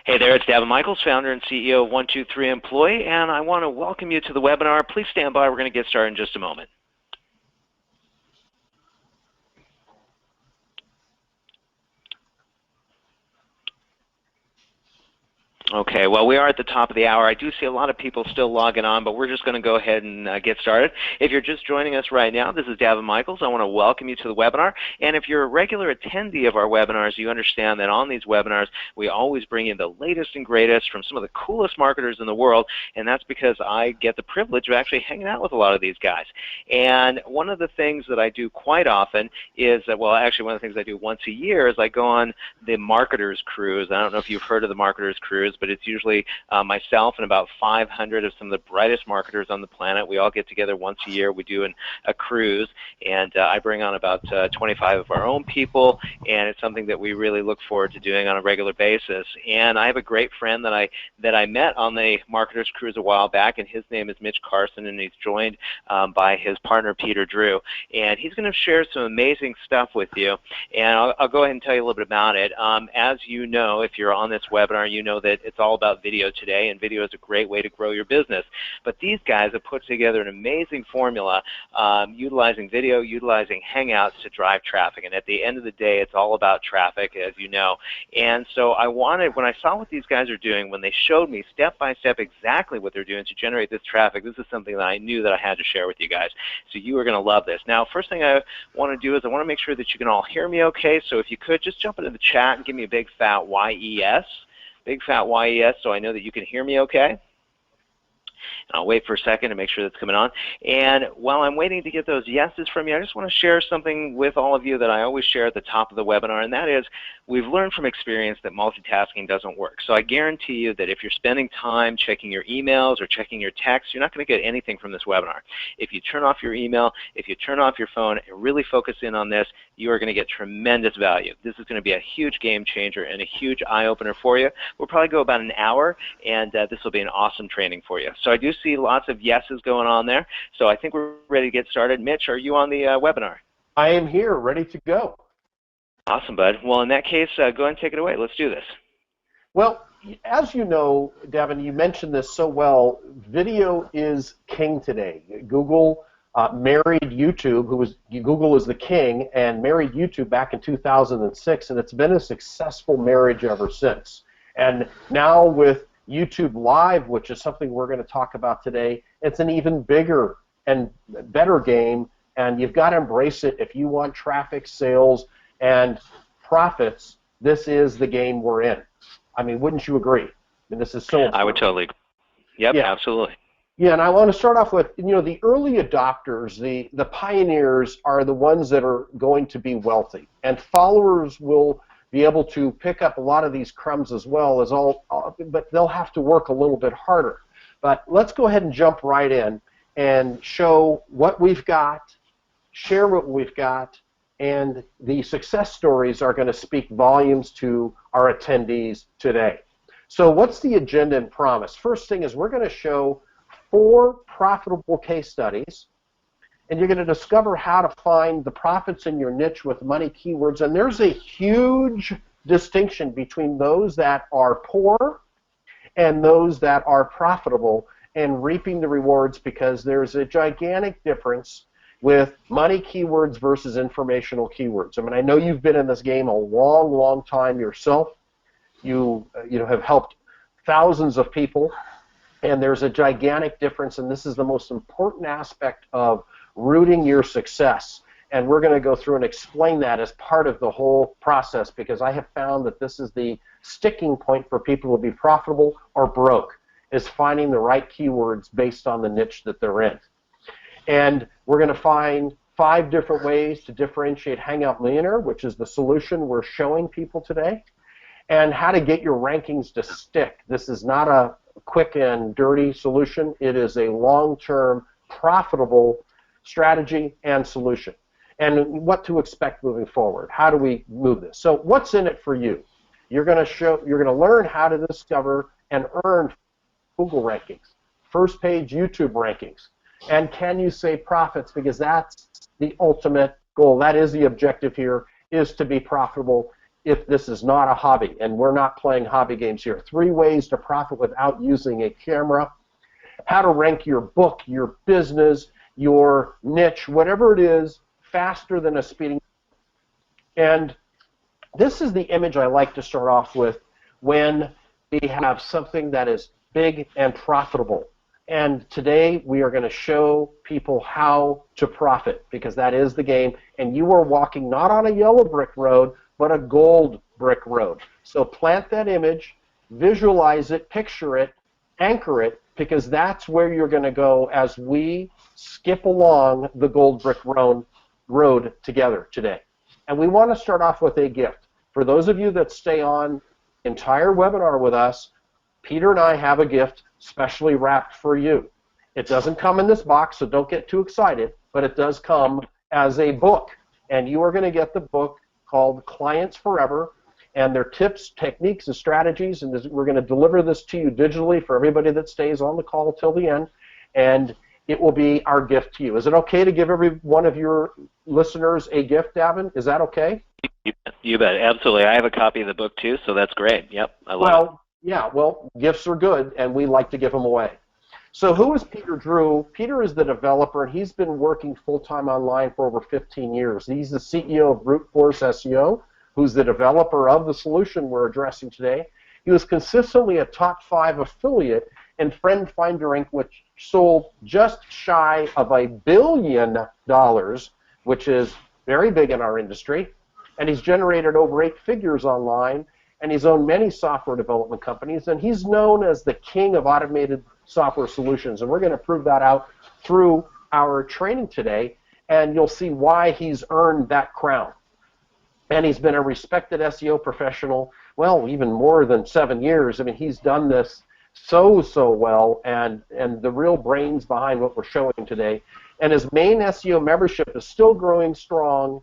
Hey there, it's Davin Michaels, founder and CEO of 123 Employee, and I want to welcome you to the webinar. Please stand by. We're going to get started in just a moment. Okay, well, we are at the top of the hour. I do see a lot of people still logging on, but we're just going to go ahead and get started. If you're just joining us right now, this is Davin Michaels. I want to welcome you to the webinar. And if you're a regular attendee of our webinars, you understand that on these webinars, we always bring you the latest and greatest from some of the coolest marketers in the world, and that's because I get the privilege of actually hanging out with a lot of these guys. And one of the things that I do quite often is, well, actually one of the things I do once a year is I go on the Marketers Cruise. I don't know if you've heard of the Marketers Cruise, but it's usually myself and about 500 of some of the brightest marketers on the planet. We all get together once a year. We do a cruise, and I bring on about 25 of our own people, and it's something that we really look forward to doing on a regular basis. And I have a great friend that I met on the Marketers Cruise a while back, and his name is Mitch Carson, and he's joined by his partner Peter Drew. And he's going to share some amazing stuff with you, and I'll go ahead and tell you a little bit about it. As you know, if you're on this webinar, you know that it's all about video today, and video is a great way to grow your business. But these guys have put together an amazing formula utilizing video, utilizing Hangouts to drive traffic. And at the end of the day, it's all about traffic, as you know. And so I wanted, when I saw what these guys are doing, when they showed me step by step exactly what they're doing to generate this traffic, this is something that I knew that I had to share with you guys. So you are going to love this. Now, first thing I want to do is I want to make sure that you can all hear me okay. So if you could, just jump into the chat and give me a big fat YES. Big fat YES, so I know that you can hear me okay. I'll wait for a second to make sure that's coming on. And while I'm waiting to get those yeses from you, I just want to share something with all of you that I always share at the top of the webinar, and that is we've learned from experience that multitasking doesn't work. So I guarantee you that if you're spending time checking your emails or checking your texts, you're not going to get anything from this webinar. If you turn off your email, if you turn off your phone and really focus in on this, you are going to get tremendous value. This is going to be a huge game changer and a huge eye-opener for you. We'll probably go about an hour, and this will be an awesome training for you. So I do see lots of yeses going on there. So I think we're ready to get started. Mitch, are you on the webinar? I am here, ready to go. Awesome, bud. Well, in that case, go ahead and take it away. Let's do this. Well, as you know, Davin, you mentioned this so well, video is king today. Google married YouTube, Google is the king, and married YouTube back in 2006, and it's been a successful marriage ever since. And now with YouTube Live, which is something we're going to talk about today, it's an even bigger and better game, and you've got to embrace it. If you want traffic, sales, and profits, this is the game we're in. I mean, wouldn't you agree? I mean, this is so important. I would totally agree. Yep, yeah. Absolutely. Yeah, and I want to start off with, you know, the early adopters, the pioneers are the ones that are going to be wealthy, and followers will be able to pick up a lot of these crumbs as well as but they'll have to work a little bit harder. But let's go ahead and jump right in and show what we've got, share what we've got, and the success stories are going to speak volumes to our attendees today. So what's the agenda and promise? First thing is we're going to show 4 profitable case studies, and you're going to discover how to find the profits in your niche with money keywords. And there's a huge distinction between those that are poor and those that are profitable and reaping the rewards, because there's a gigantic difference with money keywords versus informational keywords. I mean, I know you've been in this game a long, long time yourself. You have helped thousands of people, and there's a gigantic difference, and this is the most important aspect of rooting your success. And we're going to go through and explain that as part of the whole process, because I have found that this is the sticking point for people to be profitable or broke, is finding the right keywords based on the niche that they're in. And we're going to find 5 different ways to differentiate Hangout Millionaire, which is the solution we're showing people today, and how to get your rankings to stick. This is not a quick and dirty solution. It is a long-term, profitable strategy and solution. And what to expect moving forward. How do we move this? So what's in it for you? You're going to learn how to discover and earn Google rankings, first page YouTube rankings, and can you save profits, because that's the ultimate goal. That is the objective here, is to be profitable if this is not a hobby, and we're not playing hobby games here. 3 ways to profit without using a camera. How to rank your book, your business, your niche, whatever it is, faster than a speeding. And this is the image I like to start off with when we have something that is big and profitable. And today we are going to show people how to profit, because that is the game. And you are walking not on a yellow brick road, but a gold brick road. So plant that image, visualize it, picture it, anchor it, because that's where you're going to go as we skip along the gold brick road together today. And we want to start off with a gift. For those of you that stay on the entire webinar with us, Peter and I have a gift specially wrapped for you. It doesn't come in this box, so don't get too excited, but it does come as a book. And you are going to get the book called Clients Forever, and their tips, techniques, and strategies, and we're going to deliver this to you digitally for everybody that stays on the call till the end, and it will be our gift to you. Is it okay to give every one of your listeners a gift, Davin? Is that okay? You bet, absolutely. I have a copy of the book too, so that's great. Yep, I love it. Yeah, well, gifts are good, and we like to give them away. So who is Peter Drew? Peter is the developer, and he's been working full-time online for over 15 years. He's the CEO of Brute Force SEO, who's the developer of the solution we're addressing today. He was consistently a top 5 affiliate in Friend Finder Inc., which sold just shy of $1 billion, which is very big in our industry. And he's generated over 8 figures online, and he's owned many software development companies, and he's known as the king of automated software solutions. And we're going to prove that out through our training today, and you'll see why he's earned that crown. And he's been a respected SEO professional, well, even more than 7 years. I mean, he's done this so well, and the real brains behind what we're showing today. And his main SEO membership is still going strong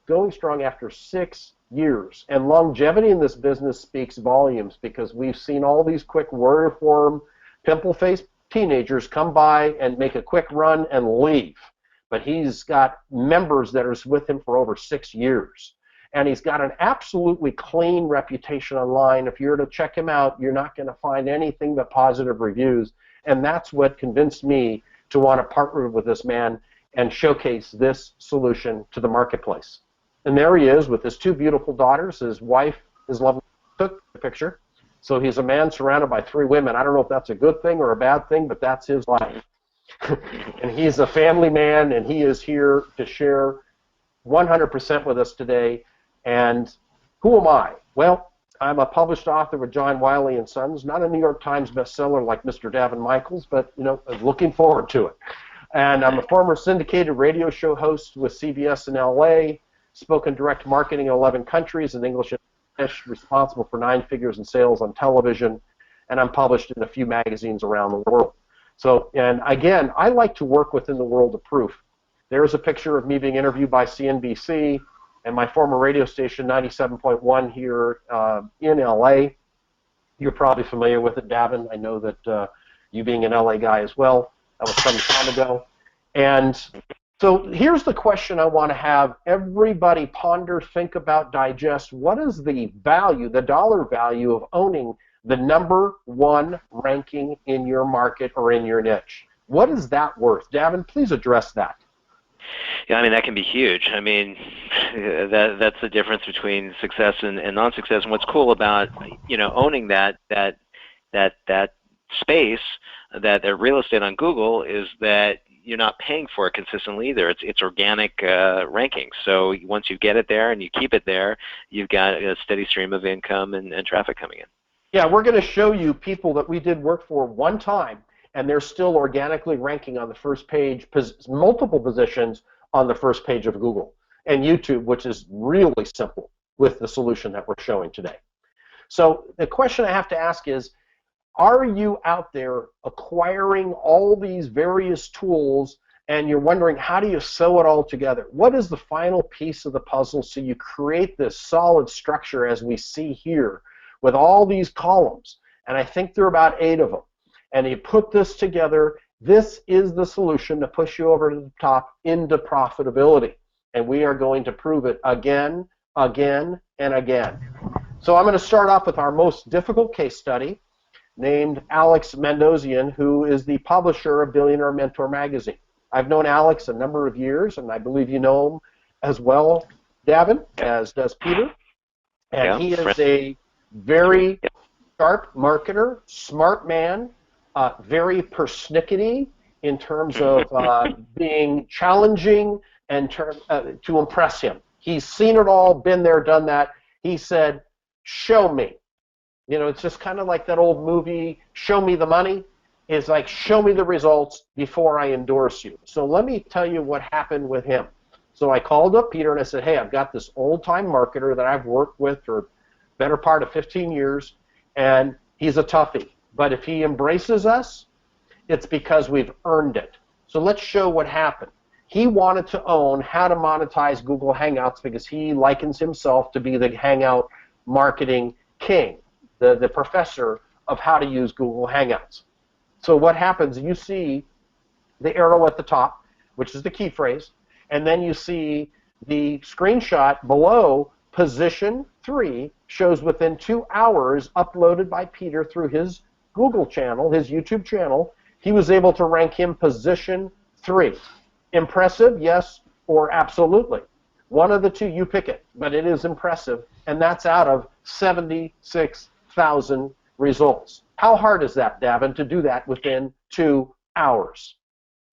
after 6 years. And longevity in this business speaks volumes, because we've seen all these quick warrior form, pimple-faced teenagers come by and make a quick run and leave. But he's got members that are with him for over 6 years. And he's got an absolutely clean reputation online. If you were to check him out, you're not going to find anything but positive reviews. And that's what convinced me to want to partner with this man and showcase this solution to the marketplace. And there he is with his 2 beautiful daughters. His wife, his lovely, took the picture. So he's a man surrounded by 3 women. I don't know if that's a good thing or a bad thing, but that's his life. And he's a family man, and he is here to share 100% with us today. And who am I? Well, I'm a published author with John Wiley & Sons, not a New York Times bestseller like Mr. Davin Michaels, but, you know, looking forward to it. And I'm a former syndicated radio show host with CBS in LA, spoken direct marketing in 11 countries in English and Spanish, responsible for 9 figures in sales on television, and I'm published in a few magazines around the world. So, and again, I like to work within the world of proof. There's a picture of me being interviewed by CNBC and my former radio station, 97.1 here in LA. You're probably familiar with it, Davin. I know that you being an LA guy as well, that was some time ago. And so here's the question I want to have everybody ponder, think about, digest. What is the value, the dollar value of owning the #1 ranking in your market or in your niche? What is that worth? Davin, please address that. Yeah, I mean, that can be huge. I mean, that's the difference between success and non-success. And what's cool about, you know, owning that space, that real estate on Google, is that you're not paying for it consistently either. It's organic ranking. So once you get it there and you keep it there, you've got a steady stream of income and traffic coming in. Yeah, we're going to show you people that we did work for one time, and they're still organically ranking on the first page, multiple positions on the first page of Google and YouTube, which is really simple with the solution that we're showing today. So the question I have to ask is, are you out there acquiring all these various tools and you're wondering, how do you sew it all together? What is the final piece of the puzzle so you create this solid structure as we see here with all these columns? And I think there are about 8 of them. And you put this together. This is the solution to push you over to the top into profitability. And we are going to prove it again, again, and again. So I'm going to start off with our most difficult case study, named Alex Mandossian, who is the publisher of Billionaire Mentor magazine. I've known Alex a number of years, and I believe you know him as well, Davin, as does Peter. And he is a very sharp marketer, smart man, very persnickety in terms of being challenging and to impress him. He's seen it all, been there, done that. He said, show me. You know, it's just kind of like that old movie, Show Me the Money. It's like, show me the results before I endorse you. So let me tell you what happened with him. So I called up Peter and I said, hey, I've got this old-time marketer that I've worked with for the better part of 15 years, and he's a toughie. But if he embraces us, it's because we've earned it. So let's show what happened. He wanted to own how to monetize Google Hangouts because he likens himself to be the Hangout marketing king, the professor of how to use Google Hangouts. So what happens, you see the arrow at the top, which is the key phrase, and then you see the screenshot below, position 3, shows within 2 hours, uploaded by Peter through his Google channel, his YouTube channel. He was able to rank him position 3. Impressive, yes, or absolutely. One of the two, you pick it, but it is impressive, and that's out of 76,000 results. How hard is that, Davin, to do that within 2 hours?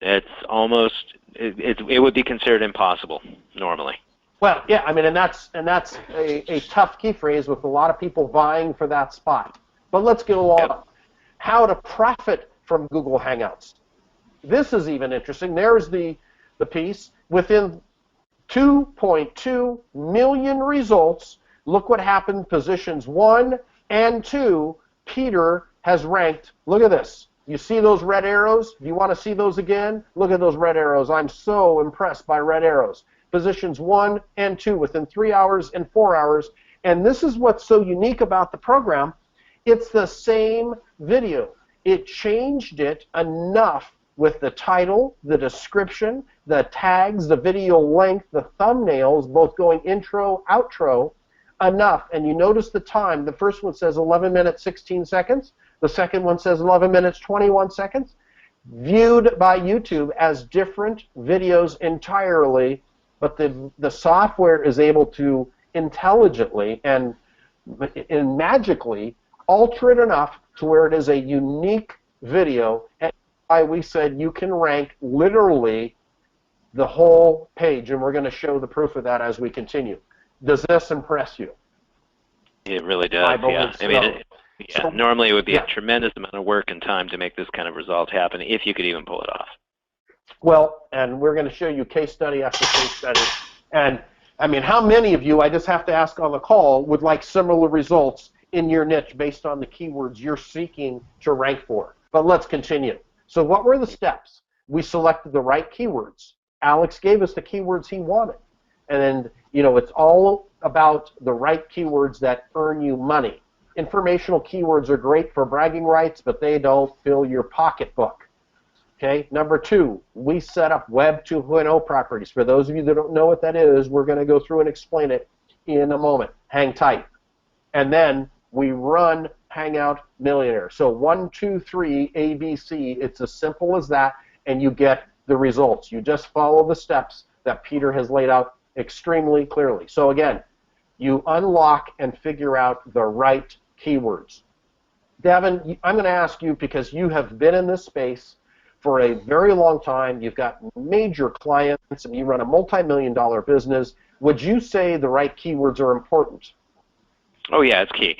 It's almost, it would be considered impossible normally. Well, yeah, I mean, and that's a tough key phrase with a lot of people vying for that spot. But let's go on. Yep. How to profit from Google Hangouts. This is even interesting. There's the piece. Within 2.2 million results, look what happened. Positions 1 and 2, Peter has ranked. Look at this. You see those red arrows? Do you want to see those again? Look at those red arrows. I'm so impressed by red arrows. Positions 1 and 2 within 3 hours and 4 hours. And this is what's so unique about the program. It's the same video. It changed it enough with the title, the description, the tags, the video length, the thumbnails, both going intro, outro, enough. And you notice the time. The first one says 11 minutes, 16 seconds. The second one says 11 minutes, 21 seconds. Viewed by YouTube as different videos entirely, but the software is able to intelligently and magically alter it enough to where it is a unique video. And why we said you can rank literally the whole page, and we're going to show the proof of that as we continue. Does this impress you? It really does, yeah. So. I mean, so, normally it would be a tremendous amount of work and time to make this kind of result happen, if you could even pull it off. Well, and we're going to show you case study after case study. And, I mean, how many of you, I just have to ask on the call, would like similar results in your niche based on the keywords you're seeking to rank for? But let's continue. So what were the steps? We selected the right keywords. Alex gave us the keywords he wanted. And then, you know, it's all about the right keywords that earn you money. Informational keywords are great for bragging rights, but they don't fill your pocketbook. Okay, number 2, we set up Web 2.0 properties. For those of you that don't know what that is, we're going to go through and explain it in a moment. Hang tight. And then we run Hangout Millionaire. So 1, 2, 3, ABC. It's as simple as that, and you get the results. You just follow the steps that Peter has laid out extremely clearly. So again, you unlock and figure out the right keywords. Davin, I'm going to ask you, because you have been in this space for a very long time, you've got major clients, and you run a multi-million-dollar business. Would you say the right keywords are important? Oh yeah, it's key.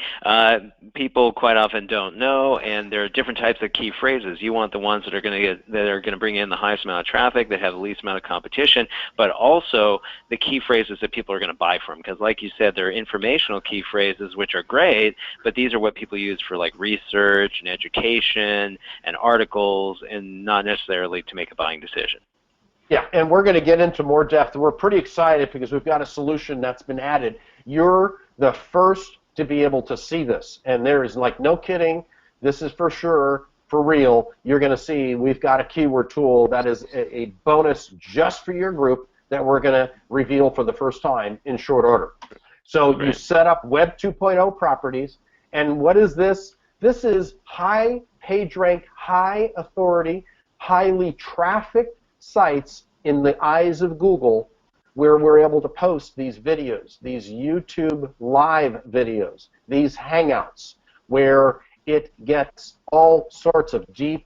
People quite often don't know, and there are different types of key phrases. You want the ones that are going to bring in the highest amount of traffic, that have the least amount of competition, but also the key phrases that people are going to buy from. Because, like you said, there are informational key phrases which are great, but these are what people use for like research and education and articles, and not necessarily to make a buying decision. Yeah, and we're going to get into more depth. We're pretty excited because we've got a solution that's been added. You're the first to be able to see this, and there is, like, no kidding, this is for sure, for real. You're going to see we've got a keyword tool that is a bonus just for your group that we're going to reveal for the first time in short order. So you Right. set up Web 2.0 properties, and what is this? This is high page rank, high authority, highly trafficked sites in the eyes of Google where we're able to post these videos, these YouTube live videos, these Hangouts, where it gets all sorts of deep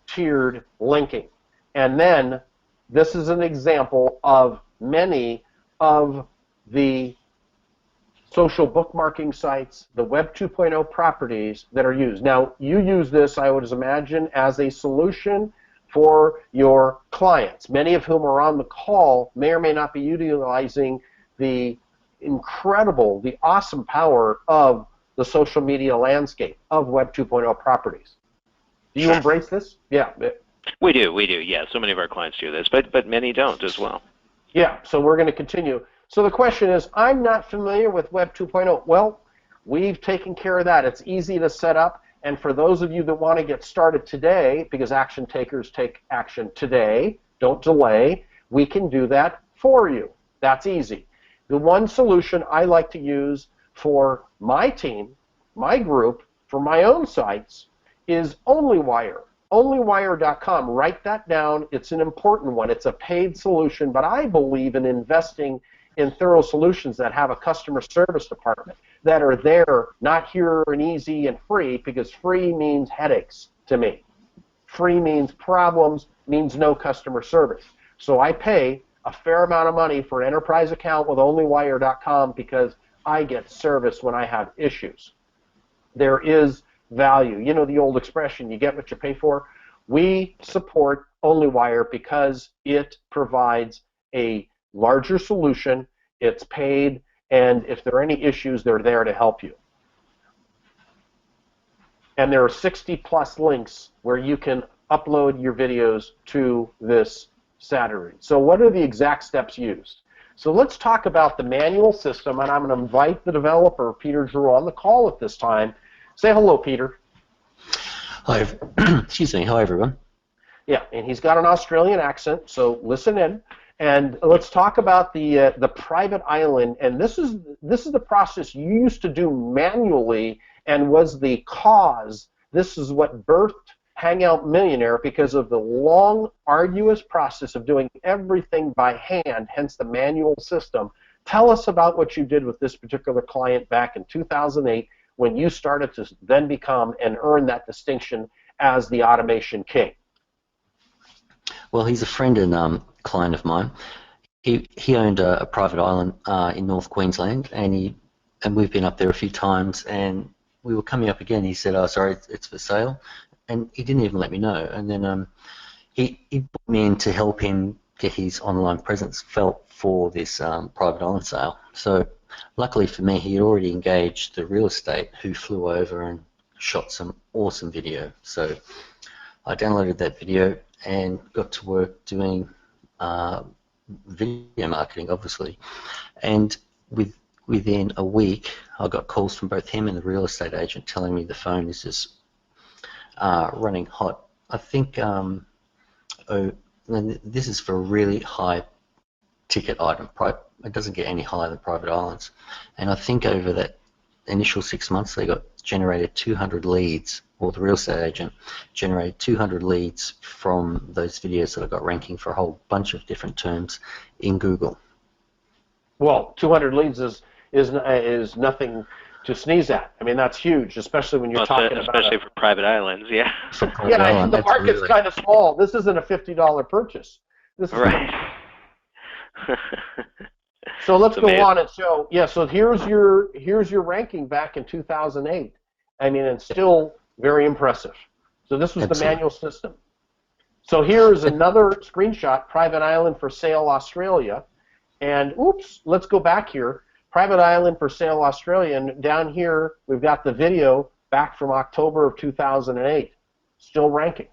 tiered linking. And then this is an example of many of the social bookmarking sites, the Web 2.0 properties that are used. Now, you use this, I would imagine, as a solution for your clients, many of whom are on the call may or may not be utilizing the incredible, the awesome power of the social media landscape of Web 2.0 properties. Do you Sure. embrace this? Yeah. We do, yeah. So many of our clients do this, but many don't as well. Yeah, so we're going to continue. So the question is, I'm not familiar with Web 2.0. Well, we've taken care of that. It's easy to set up, and for those of you that want to get started today, because action takers take action today, don't delay, we can do that for you. That's easy. The one solution I like to use for my team, my group, for my own sites is OnlyWire. OnlyWire.com. Write that down. It's an important one. It's a paid solution, but I believe in investing in thorough solutions that have a customer service department, that are there, not here and easy and free, because free means headaches to me. Free means problems, means no customer service. So I pay a fair amount of money for an enterprise account with OnlyWire.com because I get service when I have issues. There is value. You know the old expression, you get what you pay for? We support OnlyWire because it provides a larger solution, it's paid, and if there are any issues, they're there to help you. And there are 60+ links where you can upload your videos to this Saturday. So what are the exact steps used? So let's talk about the manual system, and I'm going to invite the developer, Peter Drew, on the call at this time. Say hello, Peter. Hi, excuse me. Hi, everyone. Yeah, and he's got an Australian accent, so listen in. And let's talk about the private island. And this is the process you used to do manually, and was the cause. This is what birthed Hangout Millionaire, because of the long, arduous process of doing everything by hand, hence the manual system. Tell us about what you did with this particular client back in 2008, when you started to then become and earn that distinction as the automation king. Well, he's a friend and client of mine. He owned a private island in North Queensland, and we've been up there a few times, and we were coming up again. He said, "Oh, sorry, it's for sale," and he didn't even let me know. And then he brought me in to help him get his online presence felt for this private island sale. So luckily for me, he had already engaged the real estate who flew over and shot some awesome video. So I downloaded that video and got to work doing video marketing, obviously. And within a week, I got calls from both him and the real estate agent telling me the phone is just running hot. I think this is for a really high ticket item. It doesn't get any higher than private islands. And I think over that initial 6 months, they got generated 200 leads, or the real estate agent generated 200 leads from those videos that I got ranking for a whole bunch of different terms in Google. Well, 200 leads is nothing to sneeze at. I mean, that's huge, especially when you're talking about especially for private islands, yeah. For private yeah, island, and the market's really kind of small. This isn't a $50 purchase. This is right. So let's It's go amazing. on and show. Yeah, so here's your ranking back in 2008. I mean, it's still very impressive. So this was Absolutely. the manual system. So here's another screenshot, private island for sale Australia. And oops, let's go back here. Private island for sale Australia. And down here, we've got the video back from October of 2008. Still ranking.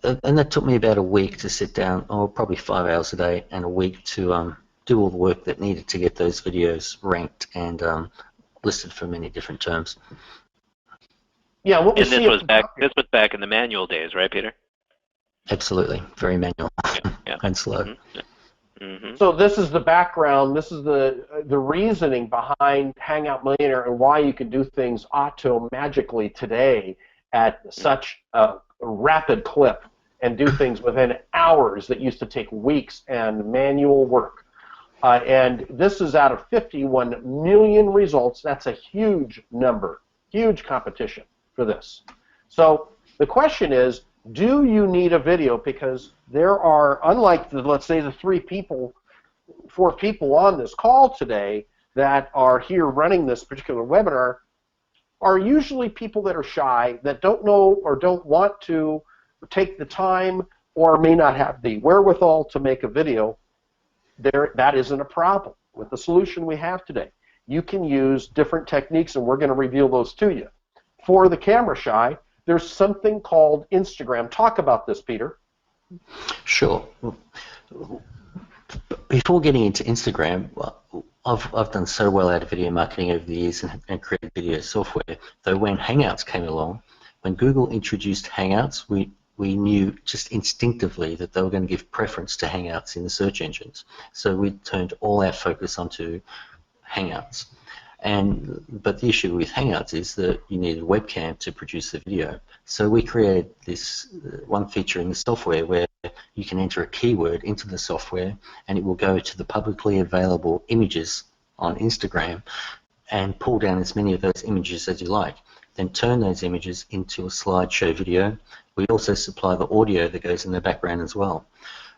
And that took me about a week to sit down, or probably 5 hours a day, and a week to do all the work that needed to get those videos ranked and listed for many different terms. Yeah, what we And see this was back in the manual days, right, Peter? Absolutely, very manual Yeah. and slow. Mm-hmm. So this is the background. This is the reasoning behind Hangout Millionaire and why you can do things auto-magically today at such a rapid clip and do things within hours that used to take weeks and manual work. And this is out of 51 million results. That's a huge number, huge competition for this. So the question is, do you need a video? Because there are, unlike the, let's say, the 4 people on this call today that are here running this particular webinar, are usually people that are shy, that don't know or don't want to take the time or may not have the wherewithal to make a video. That isn't a problem with the solution we have today. You can use different techniques, and we're going to reveal those to you. For the camera shy, there's something called Instagram. Talk about this, Peter. Sure. Before getting into Instagram, I've done so well out of video marketing over the years and created video software. Though when Hangouts came along, when Google introduced Hangouts, we knew just instinctively that they were going to give preference to Hangouts in the search engines. So we turned all our focus onto Hangouts. But the issue with Hangouts is that you need a webcam to produce the video. So we created this one feature in the software where you can enter a keyword into the software and it will go to the publicly available images on Instagram and pull down as many of those images as you like. Then turn those images into a slideshow video. We also supply the audio that goes in the background as well.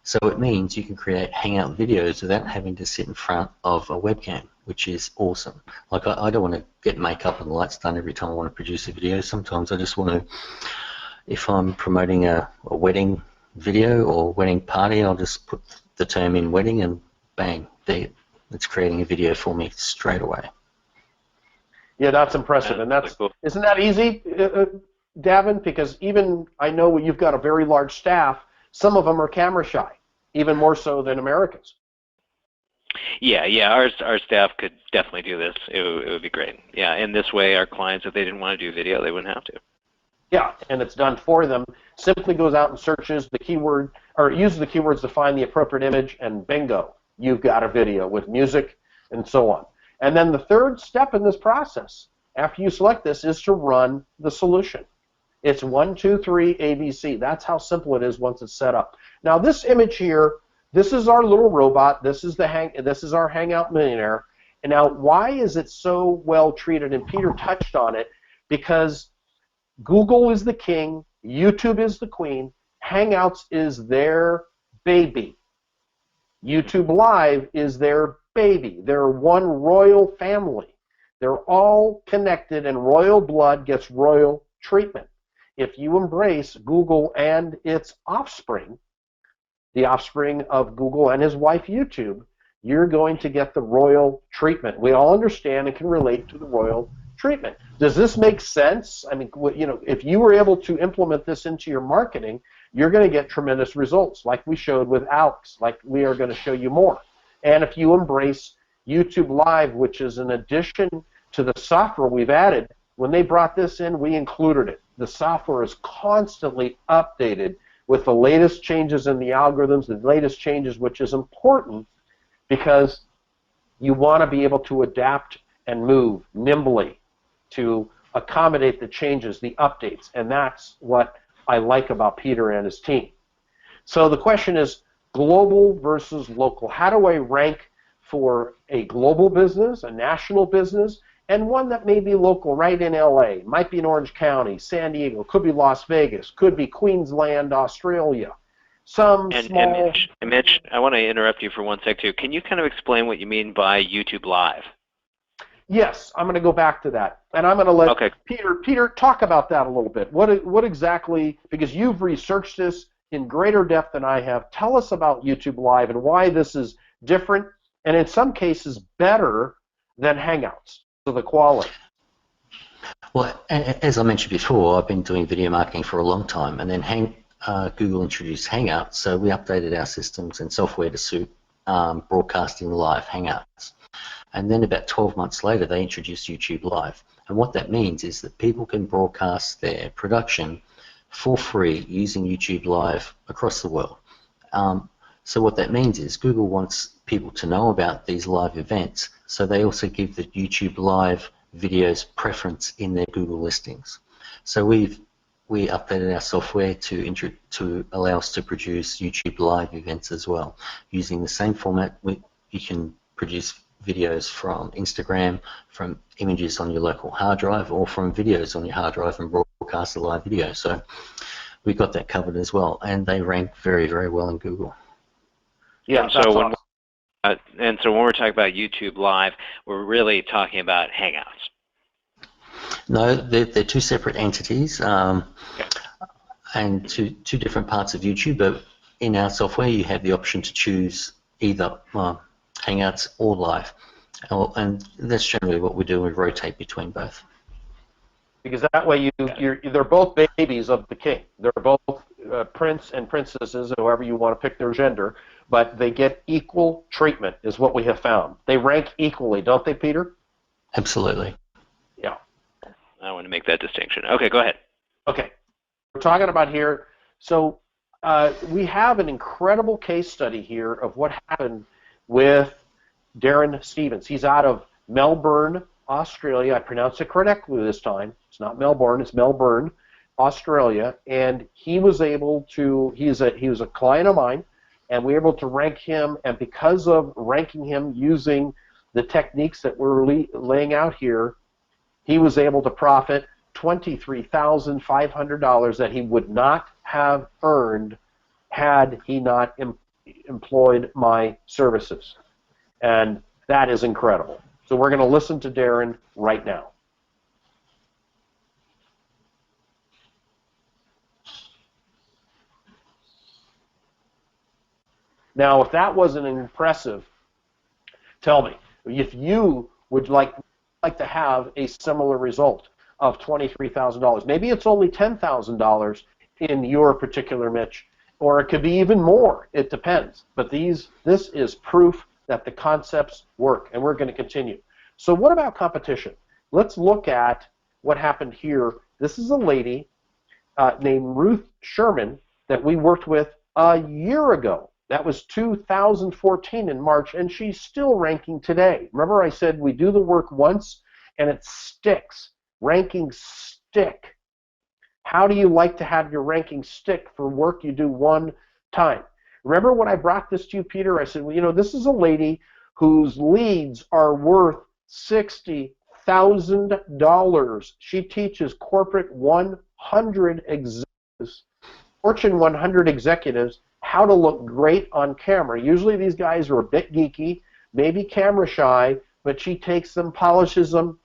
So it means you can create Hangout videos without having to sit in front of a webcam, which is awesome. Like I don't want to get makeup and lights done every time I want to produce a video. Sometimes I just want to, if I'm promoting a wedding video or wedding party, I'll just put the term in wedding and bang, there, it's creating a video for me straight away. Yeah, that's impressive, and that's cool. Isn't that easy, Davin? Because even I know you've got a very large staff. Some of them are camera shy, even more so than Americans. Yeah, our staff could definitely do this. It would be great. Yeah, and this way, our clients, if they didn't want to do video, they wouldn't have to. Yeah, and it's done for them. Simply goes out and searches the keyword, or uses the keywords to find the appropriate image, and bingo, you've got a video with music and so on. And then the third step in this process, after you select this, is to run the solution. It's 1, 2, 3, ABC. That's how simple it is once it's set up. Now this image here, this is our little robot. This is our Hangout Millionaire. And now why is it so well treated? And Peter touched on it, because Google is the king, YouTube is the queen, Hangouts is their baby. YouTube Live is their baby. They're one royal family. They're all connected, and royal blood gets royal treatment. If you embrace Google and its offspring, the offspring of Google and his wife YouTube, you're going to get the royal treatment. We all understand and can relate to the royal treatment. Does this make sense? I mean, you know, if you were able to implement this into your marketing, you're going to get tremendous results, like we showed with Alex, like we are going to show you more. And if you embrace YouTube Live, which is an addition to the software we've added, when they brought this in, we included it. The software is constantly updated with the latest changes in the algorithms, the latest changes, which is important because you want to be able to adapt and move nimbly to accommodate the changes, the updates, and that's what I like about Peter and his team. So the question is global versus local. How do I rank for a global business, a national business, and one that may be local right in LA, might be in Orange County, San Diego, could be Las Vegas, could be Queensland, Australia. Mitch, I want to interrupt you for one sec too. Can you kind of explain what you mean by YouTube Live? Yes, I'm going to go back to that, and I'm going to let Peter talk about that a little bit. What exactly, because you've researched this in greater depth than I have, tell us about YouTube Live and why this is different, and in some cases better than Hangouts, so the quality. Well, as I mentioned before, I've been doing video marketing for a long time, and then Google introduced Hangouts, so we updated our systems and software to suit broadcasting live Hangouts. And then about 12 months later, they introduced YouTube Live. And what that means is that people can broadcast their production for free using YouTube Live across the world. So what that means is Google wants people to know about these live events, so they also give the YouTube live videos preference in their Google listings. So we updated our software to allow us to produce YouTube live events as well. Using the same format, you can produce videos from Instagram, from images on your local hard drive, or from videos on your hard drive and broadcast a live video. So we got that covered as well, and they rank very, very well in Google. Yeah, and that's so when awesome. and so when we're talking about YouTube Live, we're really talking about Hangouts. No, they're two separate entities, Okay. and two different parts of YouTube. But in our software, you have the option to choose either Hangouts or Live, and that's generally what we do. We rotate between both. Because that way they're both babies of the king. They're both prince and princesses, however you want to pick their gender, but they get equal treatment is what we have found. They rank equally, don't they, Peter? Absolutely. Yeah. I want to make that distinction. Okay, go ahead. Okay. We're talking about here, so we have an incredible case study here of what happened with Darren Stevens. He's out of Melbourne, Australia. I pronounced it correctly this time. It's not Melbourne, it's Melbourne, Australia. And he was able to, he was a client of mine, and we were able to rank him, and because of ranking him using the techniques that we're laying out here, he was able to profit $23,500 that he would not have earned had he not employed my services. And that is incredible. So we're going to listen to Darren right now. Now, if that wasn't impressive, tell me if you would like to have a similar result of $23,000. Maybe it's only $10,000 in your particular Mitch, or it could be even more. It depends. But this is proof that the concepts work, and we're going to continue. So what about competition? Let's look at what happened here. This is a lady named Ruth Sherman that we worked with a year ago. That was 2014 in March, and she's still ranking today. Remember I said we do the work once, and it sticks. Rankings stick. How do you like to have your ranking stick for work you do one time? Remember when I brought this to you, Peter? I said, well, you know, this is a lady whose leads are worth $60,000. She teaches corporate 100 executives, Fortune 100 executives, how to look great on camera. Usually these guys are a bit geeky, maybe camera shy, but she takes them, polishes them,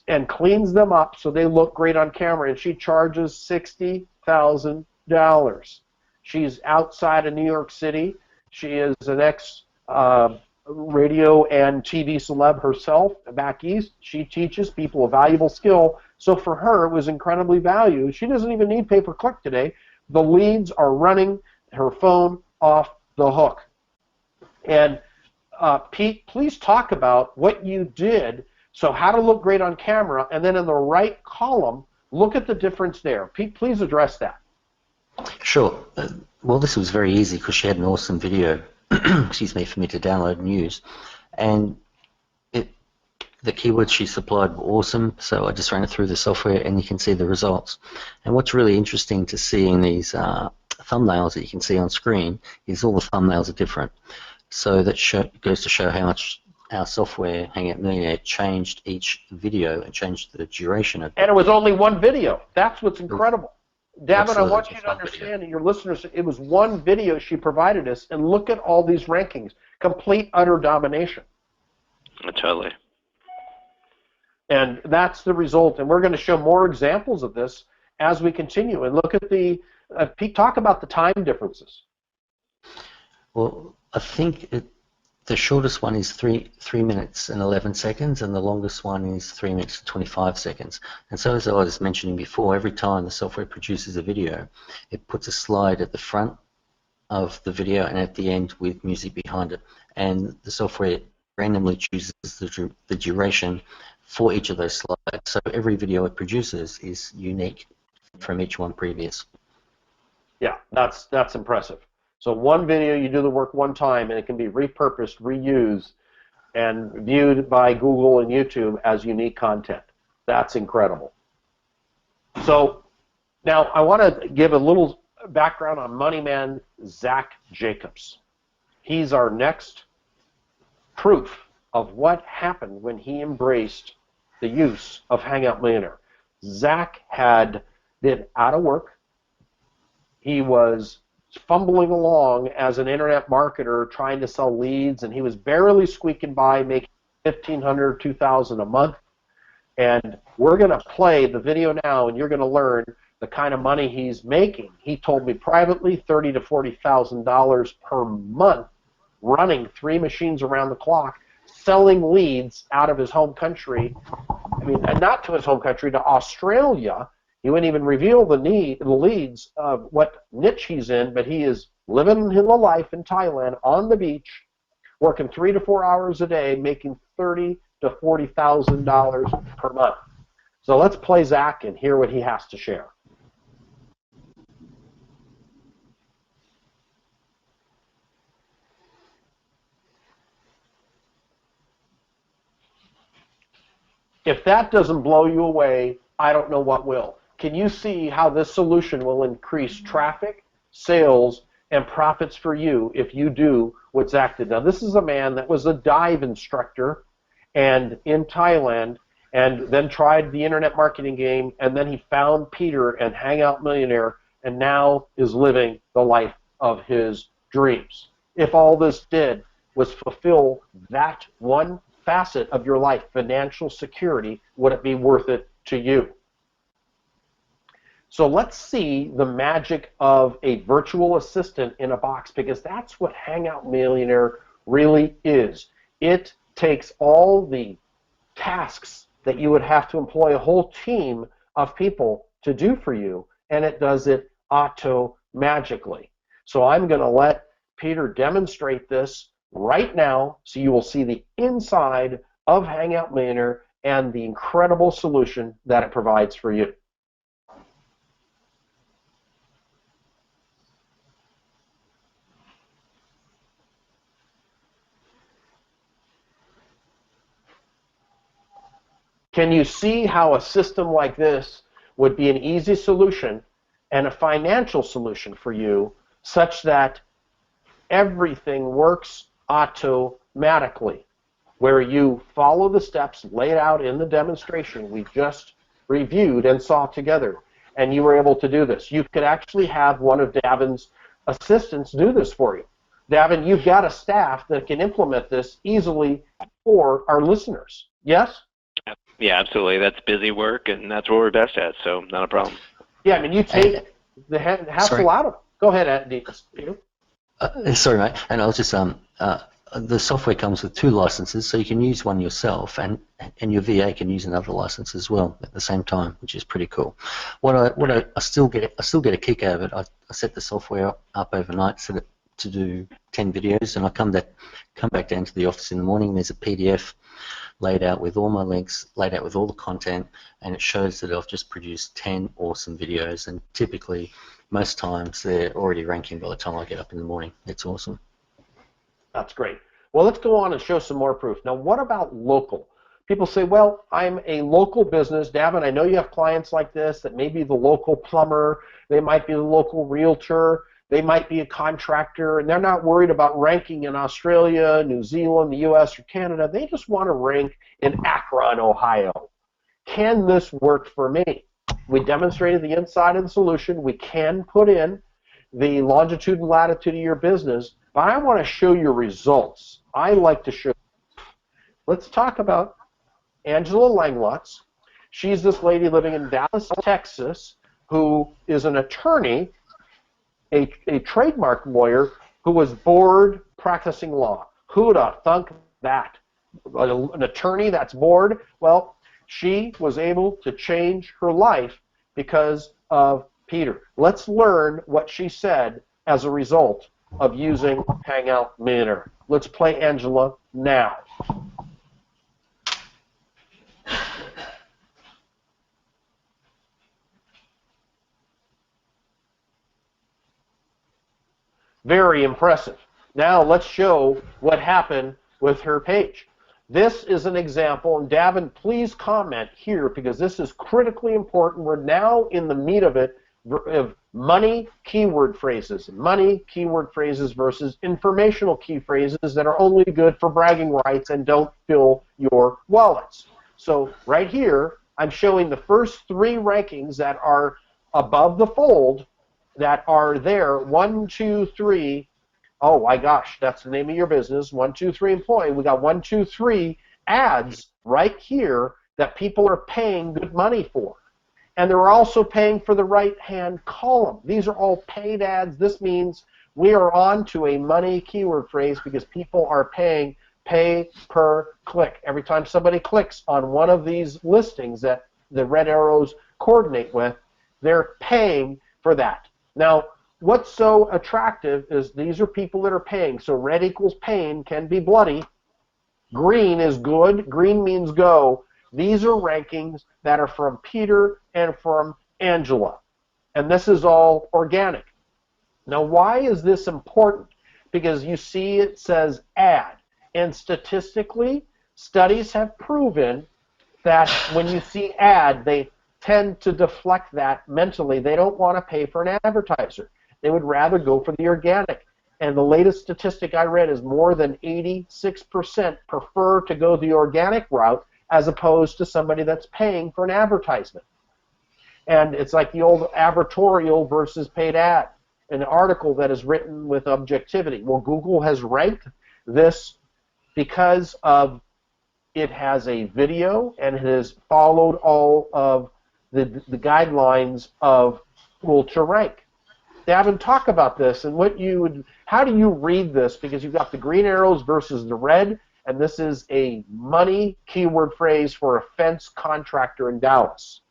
and cleans them up so they look great on camera, and she charges $60,000. She's outside of New York City. She is an ex-radio and TV celeb herself back east. She teaches people a valuable skill, so for her it was incredibly valued. She doesn't even need pay-per-click today. The leads are running her phone off the hook. And Pete, please talk about what you did. So how to look great on camera, and then in the right column, look at the difference there. Pete, please address that. Sure. Well, this was very easy because she had an awesome video, excuse me, for me to download and use. And the keywords she supplied were awesome, so I just ran it through the software, and you can see the results. And what's really interesting to see in these thumbnails that you can see on screen is all the thumbnails are different. So that goes to show how much our software, Hangout Millionaire, changed each video and changed the duration of it. And it was only one video. That's what's incredible. Davin, Absolutely, I want you to understand, and your listeners, it was one video she provided us, and look at all these rankings. Complete, utter domination. Totally. And that's the result. And we're going to show more examples of this as we continue. And look at the, Pete, talk about the time differences. Well, I think the shortest one is 3 minutes and 11 seconds, and the longest one is 3 minutes and 25 seconds. And so, as I was mentioning before, every time the software produces a video, it puts a slide at the front of the video and at the end with music behind it. And the software randomly chooses the duration for each of those slides. So every video it produces is unique from each one previous. Yeah, that's impressive. So one video, you do the work one time, and it can be repurposed, reused, and viewed by Google and YouTube as unique content. That's incredible. So now I want to give a little background on money man Zach Jacobs. He's our next proof of what happened when he embraced the use of Hangout Millionaire. Zach had been out of work. He was fumbling along as an internet marketer trying to sell leads, and he was barely squeaking by, making $1,500, $2,000 a month. And we're going to play the video now, and you're going to learn the kind of money he's making. He told me privately $30,000 to $40,000 per month, running 3 machines around the clock, selling leads out of his home country. I mean, and not to his home country, to Australia. He wouldn't even reveal the leads of what niche he's in, but he is living the life in Thailand on the beach, working 3 to 4 hours a day, making $30,000 to $40,000 per month. So let's play Zach and hear what he has to share. If that doesn't blow you away, I don't know what will. Can you see how this solution will increase traffic, sales, and profits for you if you do what Zach did? Now, this is a man that was a dive instructor and in Thailand, and then tried the internet marketing game, and then he found Peter and Hangout Millionaire, and now is living the life of his dreams. If all this did was fulfill that one facet of your life, financial security, would it be worth it to you? So let's see the magic of a virtual assistant in a box, because that's what Hangout Millionaire really is. It takes all the tasks that you would have to employ a whole team of people to do for you, and it does it auto-magically. So I'm going to let Peter demonstrate this right now, so you will see the inside of Hangout Millionaire and the incredible solution that it provides for you. Can you see how a system like this would be an easy solution and a financial solution for you, such that everything works automatically, where you follow the steps laid out in the demonstration we just reviewed and saw together, and you were able to do this? You could actually have one of Davin's assistants do this for you. Davin, you've got a staff that can implement this easily for our listeners. Yes? Yeah, absolutely. That's busy work, and that's what we're best at, so not a problem. Yeah, I mean, you take the hassle out of it. Go ahead, Andy. Sorry, mate. And I was just the software comes with 2 licenses, so you can use one yourself, and your VA can use another license as well at the same time, which is pretty cool. I still get a kick out of it. I set the software up overnight, set it to do 10 videos, and I come back down to the office in the morning. There's a PDF laid out with all my links, laid out with all the content, and it shows that I've just produced 10 awesome videos, and typically, most times, they're already ranking by the time I get up in the morning. It's awesome. That's great. Well, let's go on and show some more proof. Now, what about local? People say, well, I'm a local business. Davin, I know you have clients like this that may be the local plumber, they might be the local realtor, they might be a contractor, and they're not worried about ranking in Australia, New Zealand, the US, or Canada. They just want to rank in Akron, Ohio. Can this work for me? We demonstrated the inside of the solution. We can put in the longitude and latitude of your business, but I want to show you results. I like to show. Let's talk about Angela Langlotz. She's this lady living in Dallas, Texas, who is an attorney, a trademark lawyer who was bored practicing law. Who'd have thunk that? An attorney that's bored? Well, she was able to change her life because of Peter. Let's learn what she said as a result of using Hangout Millionaire. Let's play Angela now. Very impressive. Now let's show what happened with her page. This is an example, and Davin, please comment here because this is critically important. We're now in the meat of it, of money keyword phrases. Money keyword phrases versus informational key phrases that are only good for bragging rights and don't fill your wallets. So right here, I'm showing the first 3 rankings that are above the fold that are there. 1, 2, 3. Oh my gosh, that's the name of your business. 1, 2, 3 employee. We got 1, 2, 3 ads right here that people are paying good money for. And they're also paying for the right-hand column. These are all paid ads. This means we are on to a money keyword phrase because people are paying pay per click. Every time somebody clicks on one of these listings that the red arrows coordinate with, they're paying for that. Now, what's so attractive is these are people that are paying. So red equals pain, can be bloody. Green is good. Green means go. These are rankings that are from Peter and from Angela. And this is all organic. Now, why is this important? Because you see it says ad. And statistically, studies have proven that when you see ad, they tend to deflect that mentally. They don't want to pay for an advertiser. They would rather go for the organic. And the latest statistic I read is more than 86% prefer to go the organic route as opposed to somebody that's paying for an advertisement. And it's like the old advertorial versus paid ad, an article that is written with objectivity. Well, Google has ranked this because of it has a video and it has followed all of the guidelines of rule to rank. Davin, talk about this and how do you read this? Because you've got the green arrows versus the red, and this is a money keyword phrase for a fence contractor in Dallas.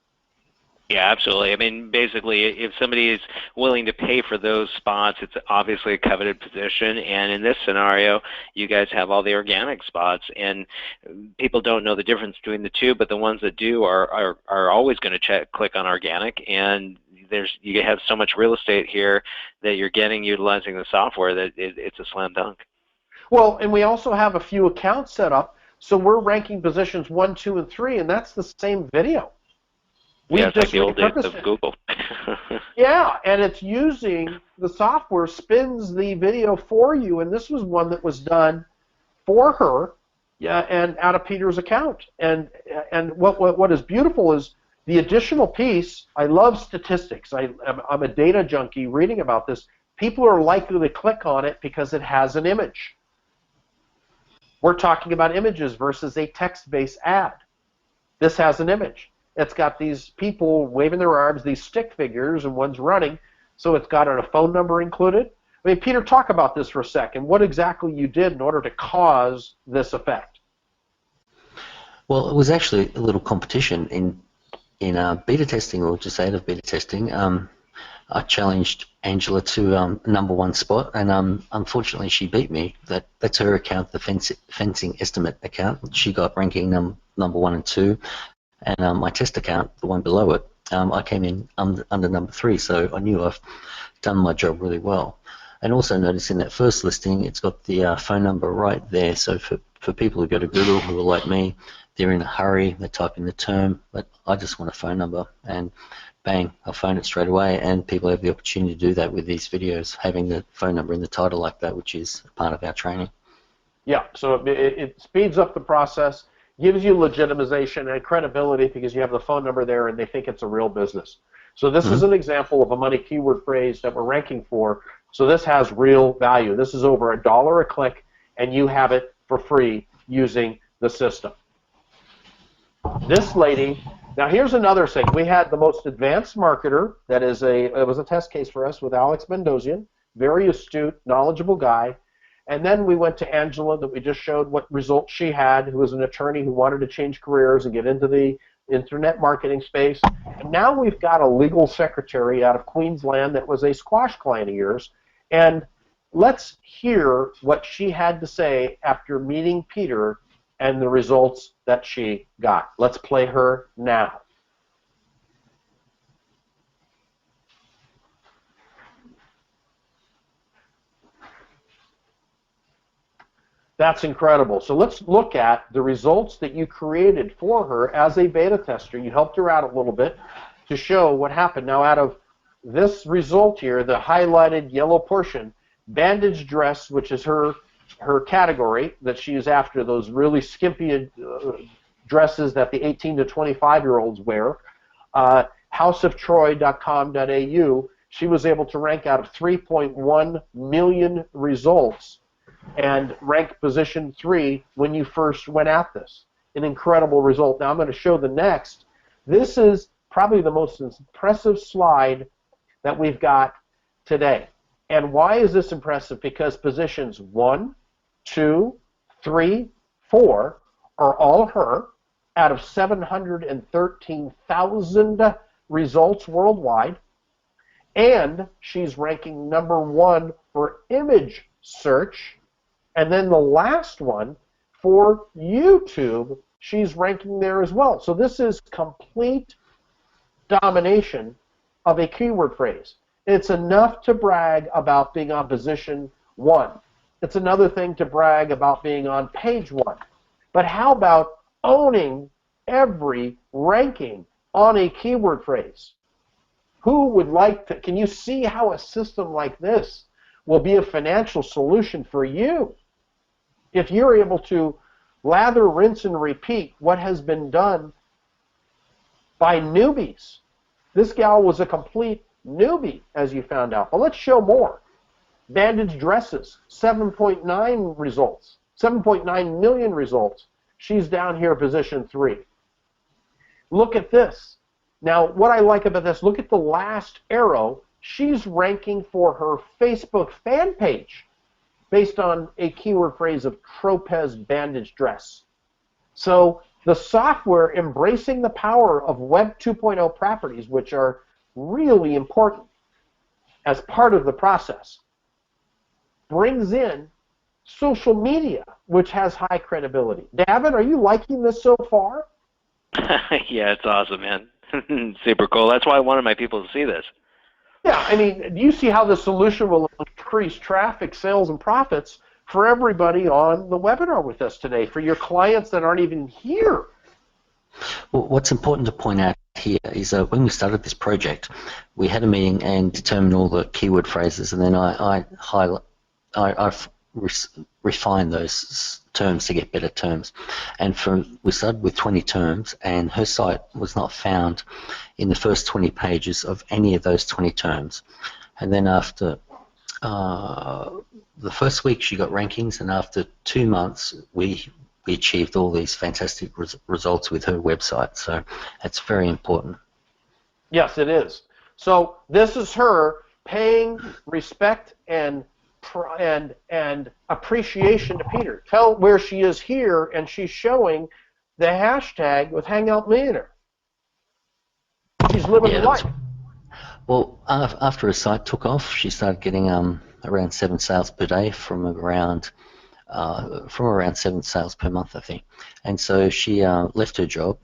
Yeah, absolutely. I mean, basically, if somebody is willing to pay for those spots, it's obviously a coveted position. And in this scenario, you guys have all the organic spots, and people don't know the difference between the two, but the ones that do are always going to click on organic. And you have so much real estate here that you're getting utilizing the software that it's a slam dunk. Well, and we also have a few accounts set up, so we're ranking positions 1, 2, and 3, and that's the same video. Yeah, it's like the old days of Google. Yeah, and it's using the software spins the video for you, and this was one that was done for her, yeah, and out of Peter's account. And what is beautiful is the additional piece. I love statistics. I'm a data junkie reading about this. People are likely to click on it because it has an image. We're talking about images versus a text-based ad. This has an image. It's got these people waving their arms, these stick figures, and one's running, so it's got a phone number included. I mean, Peter, talk about this for a second. What exactly you did in order to cause this effect? Well, it was actually a little competition in beta testing, or just out of beta testing. I challenged Angela to #1 spot, and unfortunately she beat me. That's her account, the fencing estimate account. She got ranking #1 and 2. And my test account, the one below it, I came in under #3, so I knew I've done my job really well. And also notice in that first listing, it's got the phone number right there. So for people who go to Google, who are like me, they're in a hurry, they type in the term, but I just want a phone number, and bang, I'll phone it straight away. And people have the opportunity to do that with these videos, having the phone number in the title like that, which is part of our training. Yeah, so it speeds up the process, gives you legitimization and credibility because you have the phone number there and they think it's a real business. So this is an example of a money keyword phrase that we're ranking for. So this has real value. This is over $1 a click, and you have it for free using the system. This lady, now here's another thing. We had the most advanced marketer. It was a test case for us with Alex Mendozian, very astute, knowledgeable guy. And then we went to Angela that we just showed what results she had, who was an attorney who wanted to change careers and get into the internet marketing space. And now we've got a legal secretary out of Queensland that was a squash client of yours. And let's hear what she had to say after meeting Peter and the results that she got. Let's play her now. That's incredible. So let's look at the results that you created for her as a beta tester. You helped her out a little bit to show what happened. Now, out of this result here, the highlighted yellow portion, bandage dress, which is her category that she is after, those really skimpy dresses that the 18 to 25-year-olds wear, houseoftroy.com.au, she was able to rank out of 3.1 million results and rank position 3 when you first went at this. An incredible result. Now I'm going to show the next. This is probably the most impressive slide that we've got today. And why is this impressive? Because positions 1, 2, 3, 4 are all her out of 713,000 results worldwide. And she's ranking number 1 for image search. And then the last one for YouTube, she's ranking there as well. So this is complete domination of a keyword phrase. It's enough to brag about being on position 1. It's another thing to brag about being on page 1. But how about owning every ranking on a keyword phrase? Who would like to? Can you see how a system like this will be a financial solution for you? If you're able to lather, rinse, and repeat what has been done by newbies. This gal was a complete newbie, as you found out. But let's show more. Bandage dresses, 7.9 results, 7.9 million results. She's down here, position 3. Look at this. Now, what I like about this, look at the last arrow. She's ranking for her Facebook fan page based on a keyword phrase of Tropez bandage dress. So the software embracing the power of Web 2.0 properties, which are really important as part of the process, brings in social media, which has high credibility. David, are you liking this so far? Yeah, it's awesome, man. Super cool. That's why I wanted my people to see this. Yeah, I mean, do you see how the solution will increase traffic, sales, and profits for everybody on the webinar with us today, for your clients that aren't even here? Well, what's important to point out here is when we started this project, we had a meeting and determined all the keyword phrases, and then I refined those terms to get better terms. And we started with 20 terms, and her site was not found in the first 20 pages of any of those 20 terms. And then after the first week, she got rankings, and after 2 months, we achieved all these fantastic results with her website. So that's very important. Yes, it is. So this is her paying respect and appreciation to Peter. Tell where she is here, and she's showing the hashtag with Hangout Millionaire. She's living the life. Well, after her site took off, she started getting around 7 sales per day from around 7 sales per month, I think. And so she left her job,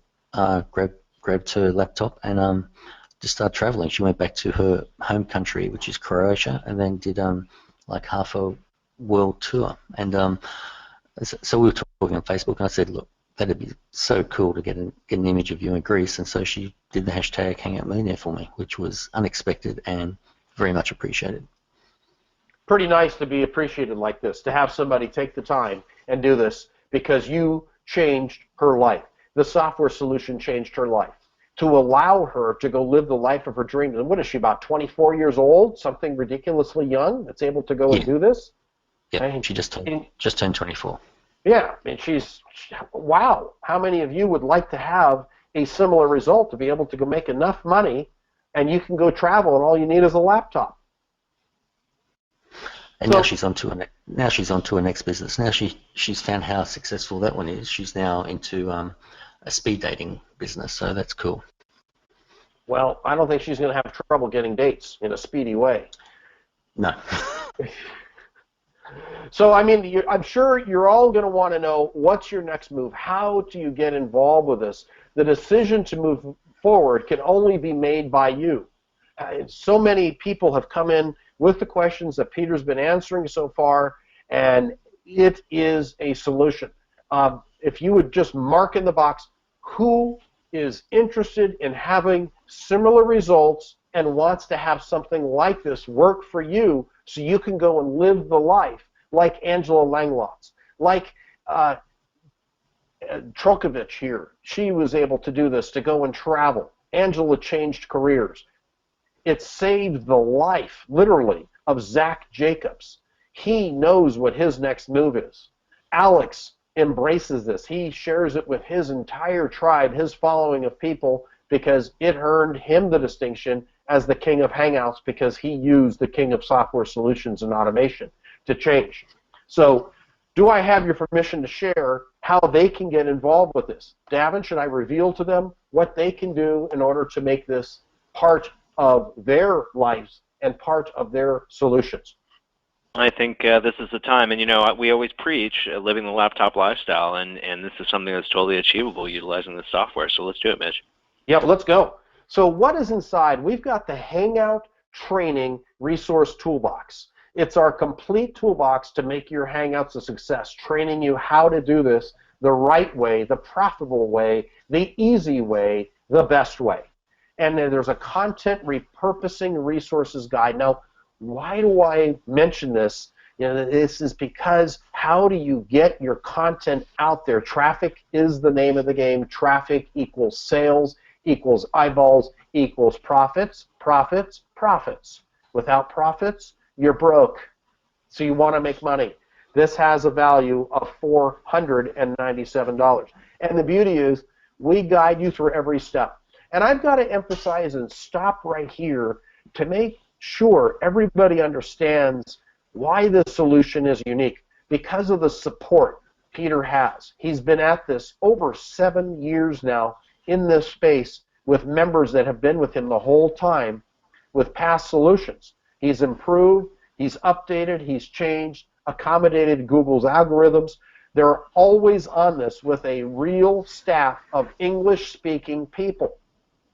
grabbed her laptop, and just started traveling. She went back to her home country, which is Croatia, and then did like half a world tour. And so we were talking on Facebook, and I said, look, that'd be so cool to get an image of you in Greece. And so she did the hashtag Hangout Millionaire for me, which was unexpected and very much appreciated. Pretty nice to be appreciated like this, to have somebody take the time and do this, because you changed her life. The software solution changed her life to allow her to go live the life of her dreams. And what is she, about 24 years old, something ridiculously young, that's able to go and do this? Yeah, I mean, she just turned 24. Yeah, I mean, wow. How many of you would like to have a similar result, to be able to go make enough money and you can go travel and all you need is a laptop? And now she's on to her next business. Now she's found how successful that one is. She's now into a speed dating business, so that's cool. Well, I don't think she's going to have trouble getting dates in a speedy way. No. So, I mean, I'm sure you're all going to want to know, what's your next move? How do you get involved with this? The decision to move forward can only be made by you. So many people have come in with the questions that Peter's been answering so far, and it is a solution. If you would just mark in the box who is interested in having similar results and wants to have something like this work for you so you can go and live the life like Angela Langlois, like Trokovich here. She was able to do this, to go and travel. Angela changed careers. It saved the life, literally, of Zach Jacobs. He knows what his next move is. Alex embraces this. He shares it with his entire tribe, his following of people, because it earned him the distinction as the king of Hangouts because he used the king of software solutions and automation to change. So do I have your permission to share how they can get involved with this? Davin, should I reveal to them what they can do in order to make this part of their lives and part of their solutions? I think this is the time, and you know, we always preach living the laptop lifestyle, and this is something that's totally achievable utilizing the software, so let's do it, Mitch. Yep, let's go. So what is inside? We've got the Hangout Training Resource Toolbox. It's our complete toolbox to make your Hangouts a success, training you how to do this the right way, the profitable way, the easy way, the best way. And then there's a content repurposing resources guide. Now, why do I mention this? You know, this is because how do you get your content out there? Traffic is the name of the game. Traffic equals sales, equals eyeballs, equals profits, profits, profits. Without profits, you're broke. So you want to make money. This has a value of $497. And the beauty is we guide you through every step. And I've got to emphasize and stop right here to make sure everybody understands why this solution is unique. Because of the support Peter has. He's been at this over 7 years now in this space with members that have been with him the whole time with past solutions. He's improved, he's updated, he's changed, accommodated Google's algorithms. They're always on this with a real staff of English-speaking people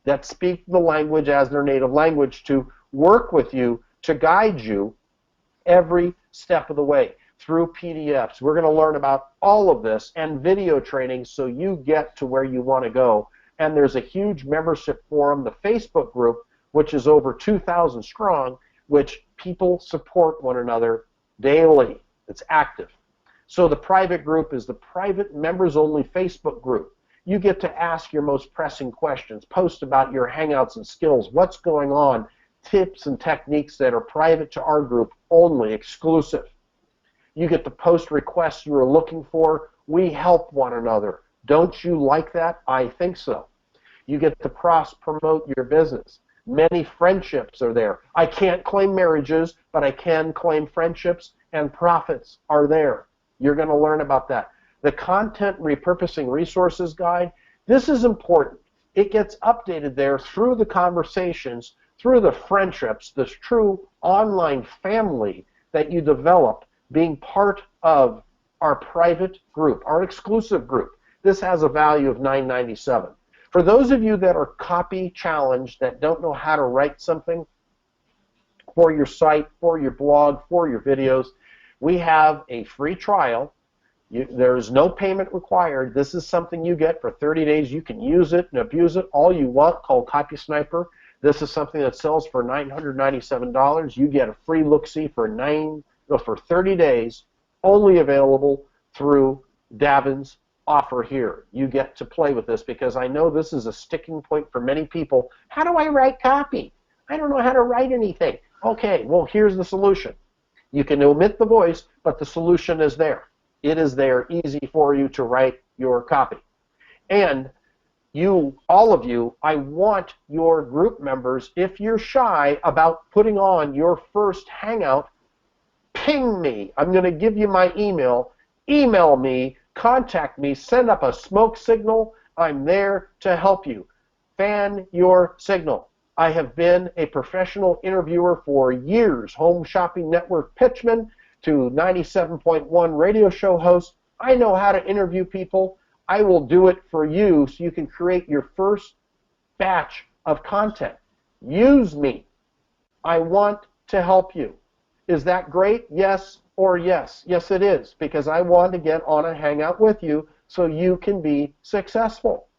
that speak the language as their native language to work with you, to guide you every step of the way through PDFs. We're going to learn about all of this and video training so you get to where you want to go. And there's a huge membership forum, the Facebook group, which is over 2,000 strong, which people support one another daily. It's active. So the private group is the private members-only Facebook group. You get to ask your most pressing questions, post about your Hangouts and skills, what's going on, tips and techniques that are private to our group only, exclusive. You get to post requests you are looking for. We help one another. Don't you like that? I think so. You get to cross-promote your business. Many friendships are there. I can't claim marriages, but I can claim friendships, and profits are there. You're going to learn about that. The Content Repurposing Resources Guide, this is important. It gets updated there through the conversations, through the friendships, this true online family that you develop being part of our private group, our exclusive group. This has a value of $9.97. For those of you that are copy challenged, that don't know how to write something for your site, for your blog, for your videos, we have a free trial. There is no payment required. This is something you get for 30 days. You can use it and abuse it all you want, called Copy Sniper. This is something that sells for $997. You get a free look-see for 30 days, only available through Davin's offer here. You get to play with this because I know this is a sticking point for many people. How do I write copy? I don't know how to write anything. Okay, well, here's the solution. You can omit the voice, but the solution is there. It is there, easy for you to write your copy. And you, all of you, I want your group members, if you're shy about putting on your first Hangout, ping me. I'm going to give you my email. Email me, contact me, send up a smoke signal. I'm there to help you. Fan your signal. I have been a professional interviewer for years, Home Shopping Network pitchman to 97.1 radio show host. I know how to interview people. I will do it for you so you can create your first batch of content. Use me. I want to help you. Is that great? Yes, or yes. Yes, it is, because I want to get on a hangout with you so you can be successful.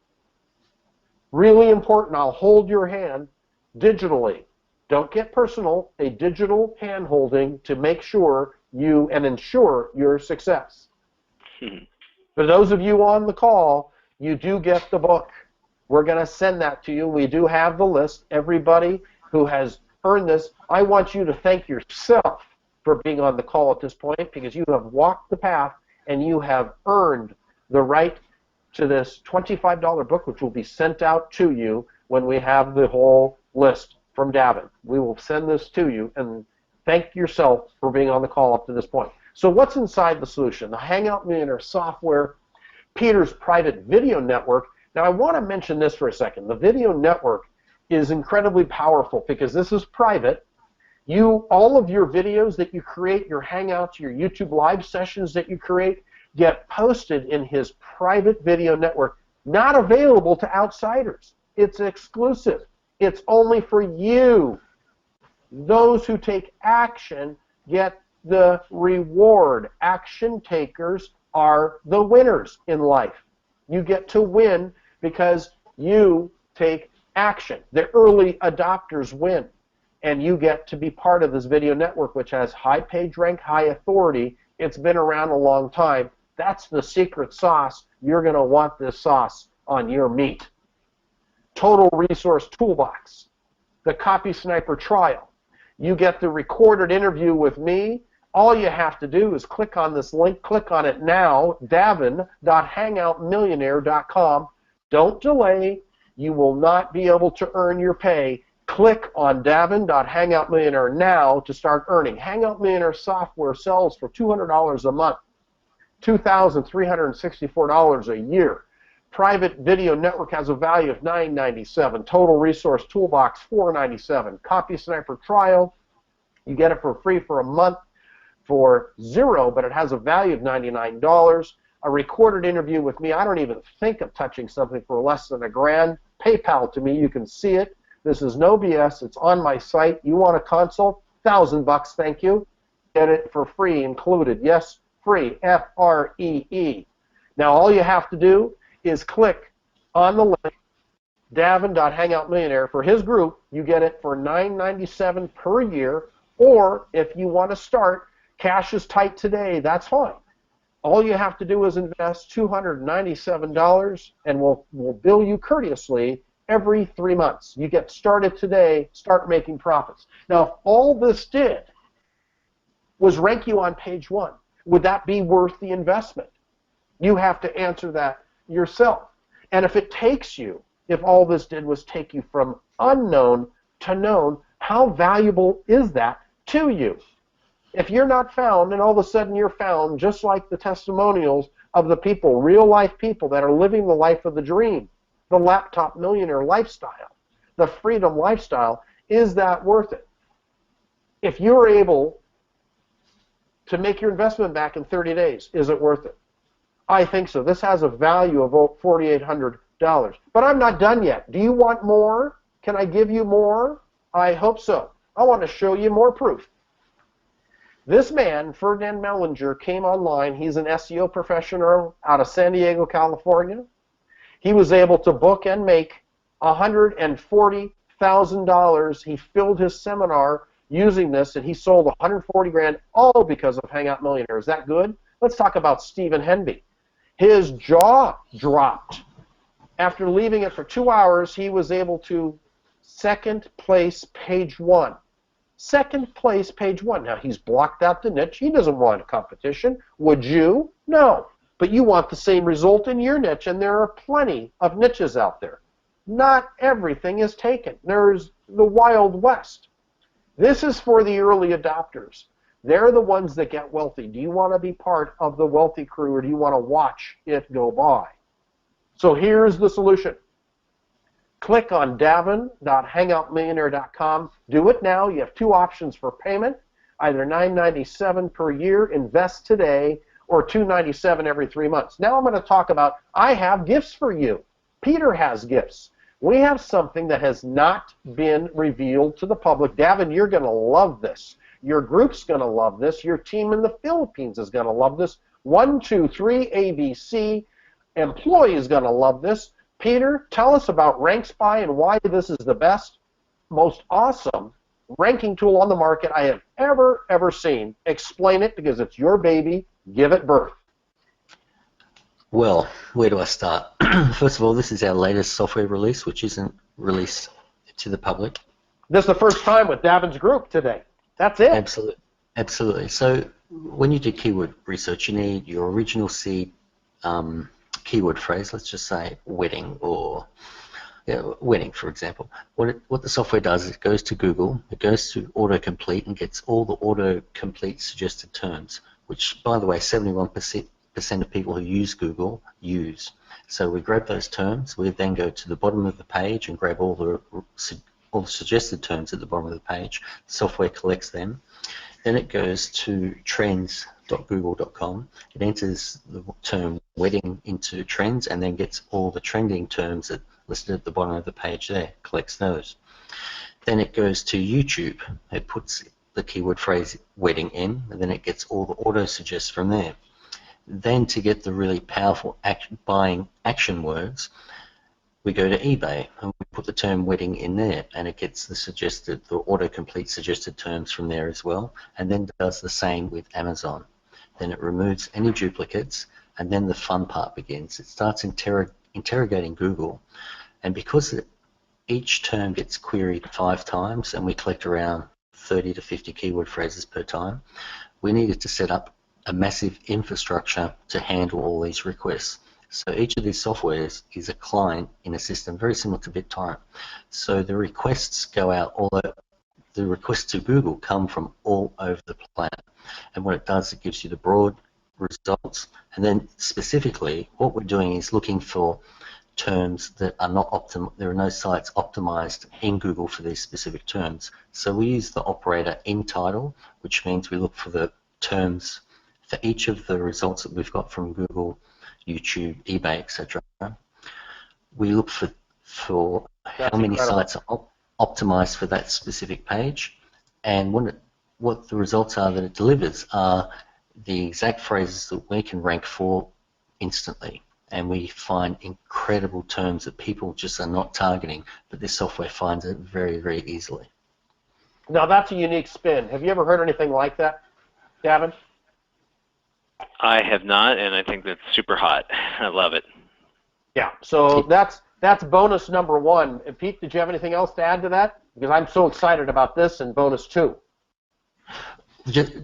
Really important. I'll hold your hand digitally. Don't get personal. A digital hand holding to make sure you and ensure your success. For those of you on the call, you do get the book. We're going to send that to you. We do have the list. Everybody who has earned this, I want you to thank yourself for being on the call at this point, because you have walked the path and you have earned the right to this $25 book, which will be sent out to you when we have the whole list from Davin. We will send this to you, and thank yourself for being on the call up to this point. So what's inside the solution? The Hangout Millionaire software, Peter's private video network. Now I want to mention this for a second. The video network is incredibly powerful because this is private. All of your videos that you create, your Hangouts, your YouTube live sessions that you create, get posted in his private video network, not available to outsiders. It's exclusive. It's only for you. Those who take action get the reward. Action takers are the winners in life. You get to win because you take action. The early adopters win. And you get to be part of this video network, which has high page rank, high authority. It's been around a long time. That's the secret sauce. You're going to want this sauce on your meat. Total Resource Toolbox, the Copy Sniper Trial. You get the recorded interview with me. All you have to do is click on this link. Click on it now, davin.hangoutmillionaire.com. Don't delay. You will not be able to earn your pay. Click on davin.hangoutmillionaire now to start earning. Hangout Millionaire software sells for $200 a month, $2,364 a year. Private video network has a value of $9.97. Total Resource Toolbox, $4.97. Copy Sniper Trial, you get it for free for a month for $0, but it has a value of $99. A recorded interview with me, I don't even think of touching something for less than $1,000. PayPal to me, you can see it. This is no BS. It's on my site. You want a consult? $1,000, thank you. Get it for free included. Yes, free. F-R-E-E. Now all you have to do is click on the link, davin.hangoutmillionaire. For his group, you get it for $9.97 per year. Or if you want to start, cash is tight today. That's fine. All you have to do is invest $297, and we'll bill you courteously every 3 months. You get started today, start making profits. Now, if all this did was rank you on page 1, would that be worth the investment? You have to answer that yourself. And if it takes you, if all this did was take you from unknown to known, how valuable is that to you? If you're not found and all of a sudden you're found, just like the testimonials of the people, real life people that are living the life of the dream, the laptop millionaire lifestyle, the freedom lifestyle, is that worth it? If you're able to make your investment back in 30 days, is it worth it? I think so. This has a value of $4,800. But I'm not done yet. Do you want more? Can I give you more? I hope so. I want to show you more proof. This man, Ferdinand Mellinger, came online. He's an SEO professional out of San Diego, California. He was able to book and make $140,000. He filled his seminar using this, and he sold 140 grand, all because of Hangout Millionaire. Is that good? Let's talk about Stephen Henby. His jaw dropped. After leaving it for 2 hours, he was able to second place page 1. Second place page 1. Now, he's blocked out the niche. He doesn't want a competition. Would you? No. But you want the same result in your niche, and there are plenty of niches out there. Not everything is taken. There's the Wild West. This is for the early adopters. They're the ones that get wealthy. Do you want to be part of the wealthy crew, or do you want to watch it go by? So here's the solution. Click on davin.hangoutmillionaire.com. Do it now. You have 2 options for payment, either $9.97 per year, invest today, or $297 every 3 months. Now I'm going to talk about, I have gifts for you. Peter has gifts. We have something that has not been revealed to the public. Davin, you're going to love this. Your group's going to love this. Your team in the Philippines is going to love this. 123 ABC employee is going to love this. Peter, tell us about RankSpy and why this is the best, most awesome ranking tool on the market I have ever seen. Explain it, because it's your baby. Give it birth. Well, where do I start? First of all, this is our latest software release, which isn't released to the public. This is the first time with Davin's group today. That's it. Absolutely. So when you do keyword research, you need your original seed keyword phrase. Let's just say wedding, or wedding, for example. What the software does is it goes to Google, it goes to autocomplete and gets all the autocomplete suggested terms, which, by the way, 71% of people who use Google use. So we grab those terms, we then go to the bottom of the page and grab all the suggested terms at the bottom of the page. The software collects them. Then it goes to trends.google.com. It enters the term wedding into trends and then gets all the trending terms that listed at the bottom of the page there, collects those. Then it goes to YouTube. It puts the keyword phrase wedding in, and then it gets all the auto suggests from there. Then to get the really powerful buying action words, we go to eBay and we put the term wedding in there, and it gets the autocomplete suggested terms from there as well, and then does the same with Amazon. Then it removes any duplicates, and then the fun part begins. It starts interrogating Google, and because each term gets queried 5 times and we collect around 30 to 50 keyword phrases per time, we needed to set up a massive infrastructure to handle all these requests. So each of these softwares is a client in a system very similar to BitTorrent. So the requests go out the requests to Google come from all over the planet. And what it does, it gives you the broad results. And then specifically, what we're doing is looking for terms that are not optimal. There are no sites optimized in Google for these specific terms. So we use the operator in title, which means we look for the terms for each of the results that we've got from Google, YouTube, eBay, etc. We look for That's how many incredible. sites are optimized for that specific page, and what the results are that it delivers are the exact phrases that we can rank for instantly. And we find incredible terms that people just are not targeting, but this software finds it very easily. Now that's a unique spin. Have you ever heard anything like that, Davin? I have not, and I think that's super hot. I love it. Yeah, so that's bonus number 1. And Pete, did you have anything else to add to that? Because I'm so excited about this and bonus 2.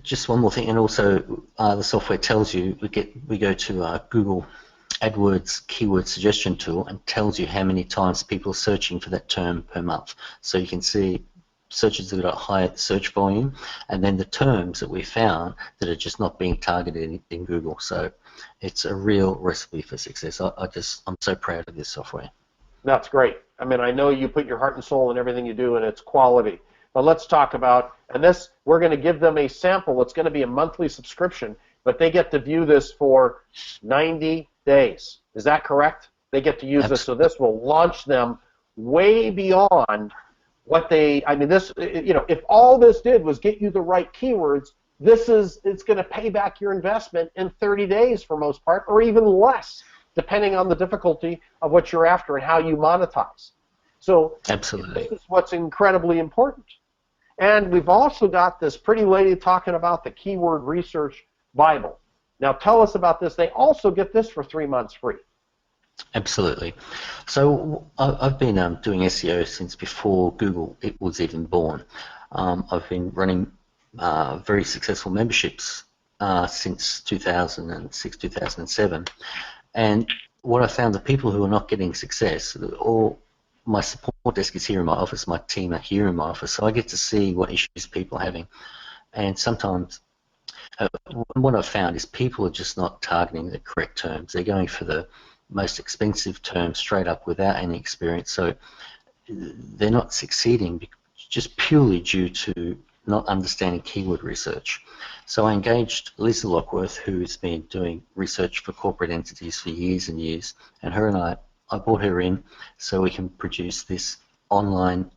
Just one more thing, and also the software tells you, we go to Google AdWords keyword suggestion tool and tells you how many times people are searching for that term per month. So you can see searches that got high search volume, and then the terms that we found that are just not being targeted in Google. So it's a real recipe for success. I'm so proud of this software. That's great. I mean, I know you put your heart and soul in everything you do, and it's quality. But let's talk about, and this, we're going to give them a sample. It's going to be a monthly subscription, but they get to view this for 90 days. Is that correct? They get to use this, so this will launch them way beyond what I mean, this, if all this did was get you the right keywords, it's going to pay back your investment in 30 days for most part, or even less, depending on the difficulty of what you're after and how you monetize. So absolutely, this is what's incredibly important. And we've also got this pretty lady talking about the Keyword Research Bible. Now tell us about this. They also get this for 3 months free. Absolutely. So I've been doing SEO since before Google was even born. I've been running very successful memberships since 2006, 2007. And what I found, the people who are not getting success, all my support desk is here in my office, my team are here in my office, so I get to see what issues people are having. And sometimes what I've found is people are just not targeting the correct terms. They're going for the most expensive terms straight up without any experience, so they're not succeeding just purely due to not understanding keyword research. So I engaged Lisa Lockworth, who's been doing research for corporate entities for years and years, and I brought her in so we can produce this online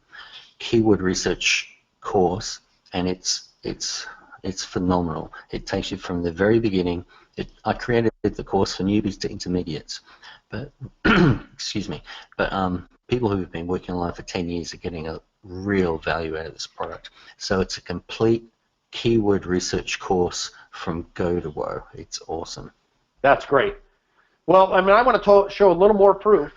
keyword research course, and it's it's phenomenal. It takes you from the very beginning. I created the course for newbies to intermediates, but excuse me, but people who have been working online for 10 years are getting a real value out of this product. So it's a complete keyword research course from go to woe. It's awesome. That's great. Well, I mean, I want to show a little more proof.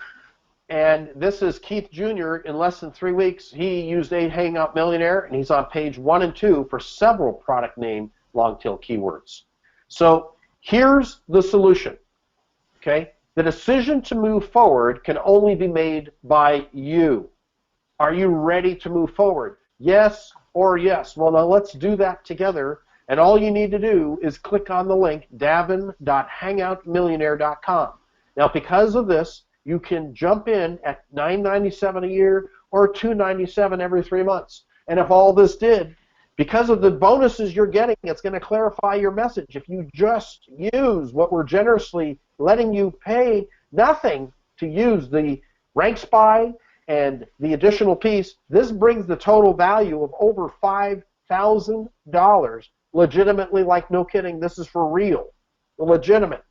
And this is Keith Jr. In less than 3 weeks, he used a Hangout Millionaire, and he's on page 1 and 2 for several product name long-tail keywords. So here's the solution, okay? The decision to move forward can only be made by you. Are you ready to move forward? Yes or yes? Well, now let's do that together. And all you need to do is click on the link, davin.hangoutmillionaire.com. Now, because of this, you can jump in at $9.97 a year or $2.97 every 3 months. And if all this did, because of the bonuses you're getting, it's going to clarify your message. If you just use what we're generously letting you pay nothing to use the rank spy and the additional piece, this brings the total value of over $5,000. Legitimately, like no kidding, this is for real. Legitimate.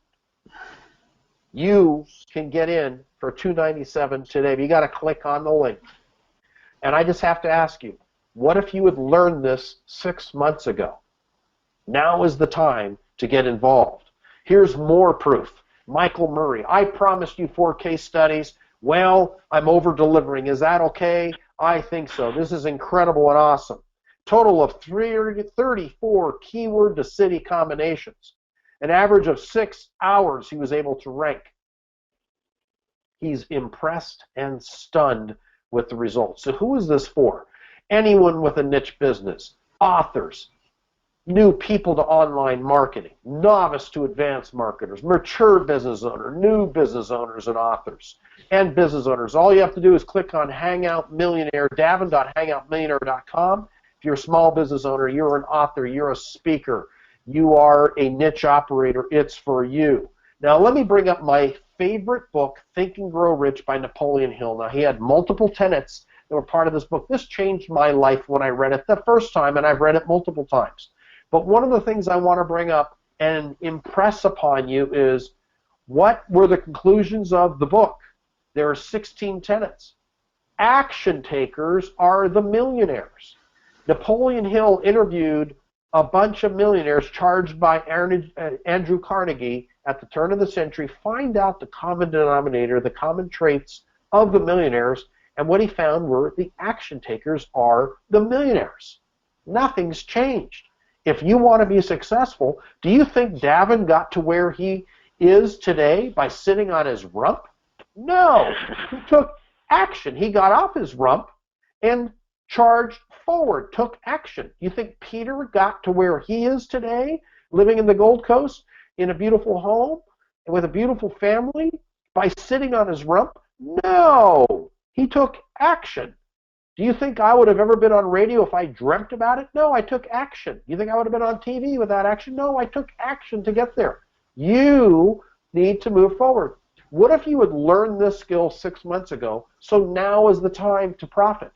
You can get in for $2.97 today. But you got to click on the link. And I just have to ask you, what if you had learned this 6 months ago? Now is the time to get involved. Here's more proof. Michael Murray, I promised you 4 case studies. Well, I'm over-delivering. Is that okay? I think so. This is incredible and awesome. Total of 34 keyword to city combinations. An average of 6 hours he was able to rank. He's impressed and stunned with the results. So who is this for? Anyone with a niche business, authors, new people to online marketing, novice to advanced marketers, mature business owner, new business owners and authors, and business owners. All you have to do is click on Hangout Millionaire, davin.hangoutmillionaire.com. If you're a small business owner, you're an author, you're a speaker, you are a niche operator, it's for you. Now let me bring up my favorite book, Think and Grow Rich by Napoleon Hill. Now he had multiple tenets that were part of this book. This changed my life when I read it the first time, and I've read it multiple times. But one of the things I want to bring up and impress upon you is, what were the conclusions of the book? There are 16 tenets. Action takers are the millionaires. Napoleon Hill interviewed a bunch of millionaires charged by Andrew Carnegie at the turn of the century, find out the common denominator, the common traits of the millionaires, and what he found were the action takers are the millionaires. Nothing's changed. If you want to be successful, do you think Davin got to where he is today by sitting on his rump? No. He took action. He got off his rump and charged forward, took action. You think Peter got to where he is today, living in the Gold Coast, in a beautiful home, and with a beautiful family, by sitting on his rump? No. He took action. Do you think I would have ever been on radio if I dreamt about it? No, I took action. You think I would have been on TV without action? No, I took action to get there. You need to move forward. What if you had learned this skill 6 months ago, so now is the time to profit?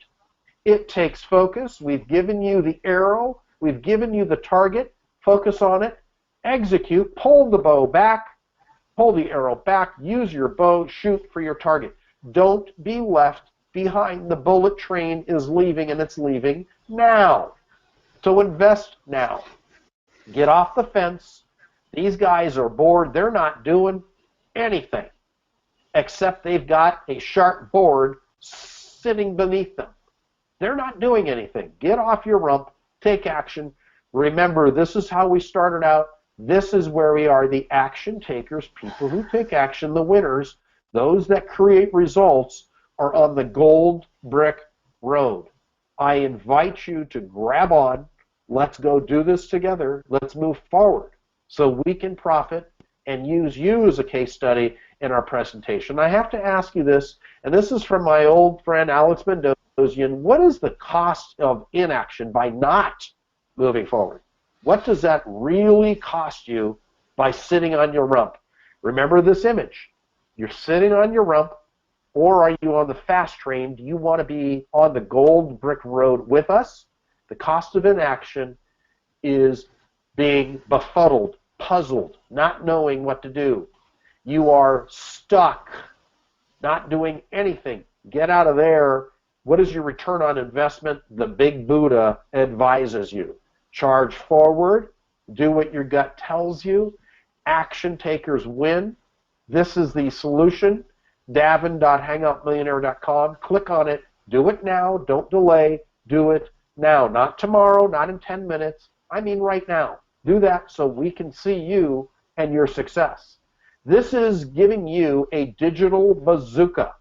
It takes focus. We've given you the arrow. We've given you the target. Focus on it. Execute. Pull the bow back. Pull the arrow back. Use your bow. Shoot for your target. Don't be left behind. The bullet train is leaving, and it's leaving now. So invest now. Get off the fence. These guys are bored. They're not doing anything except they've got a sharp board sitting beneath them. They're not doing anything. Get off your rump. Take action. Remember, this is how we started out. This is where we are, the action takers, people who take action, the winners. Those that create results are on the gold brick road. I invite you to grab on. Let's go do this together. Let's move forward so we can profit and use you as a case study in our presentation. I have to ask you this, and this is from my old friend Alex Mendoza. What is the cost of inaction by not moving forward? What does that really cost you by sitting on your rump? Remember this image. You're sitting on your rump, or are you on the fast train? Do you want to be on the gold brick road with us? The cost of inaction is being befuddled, puzzled, not knowing what to do. You are stuck, not doing anything. Get out of there. What is your return on investment? The big Buddha advises you. Charge forward. Do what your gut tells you. Action takers win. This is the solution. Davin.hangoutmillionaire.com. Click on it. Do it now. Don't delay. Do it now. Not tomorrow, not in 10 minutes. I mean right now. Do that so we can see you and your success. This is giving you a digital bazooka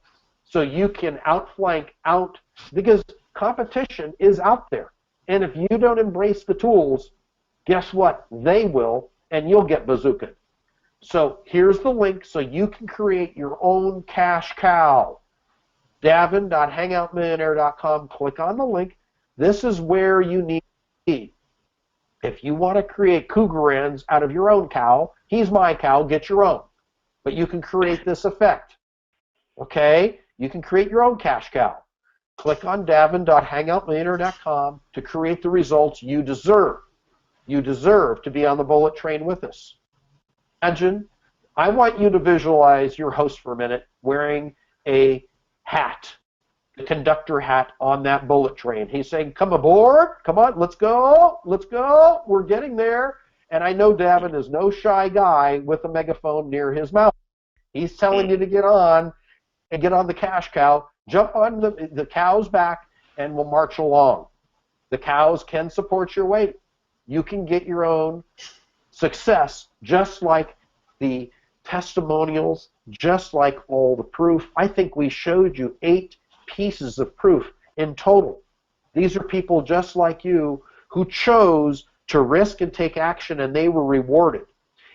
so you can outflank out, because competition is out there. And if you don't embrace the tools, guess what? They will, and you'll get bazookaed. So here's the link so you can create your own cash cow. Davin.hangoutmillionaire.com. Click on the link. This is where you need to be. If you want to create cougarans out of your own cow, he's my cow, get your own. But you can create this effect. Okay? You can create your own cash cow. Click on Davin.hangoutmillionaire.com to create the results you deserve. You deserve to be on the bullet train with us. Imagine, I want you to visualize your host for a minute wearing a hat, the conductor hat on that bullet train. He's saying, come aboard, come on, let's go, we're getting there. And I know Davin is no shy guy with a megaphone near his mouth. He's telling you to get on and get on the cash cow, jump on the cow's back, and we'll march along. The cows can support your weight. You can get your own success, just like the testimonials, just like all the proof. I think we showed you 8 pieces of proof in total. These are people just like you who chose to risk and take action, and they were rewarded.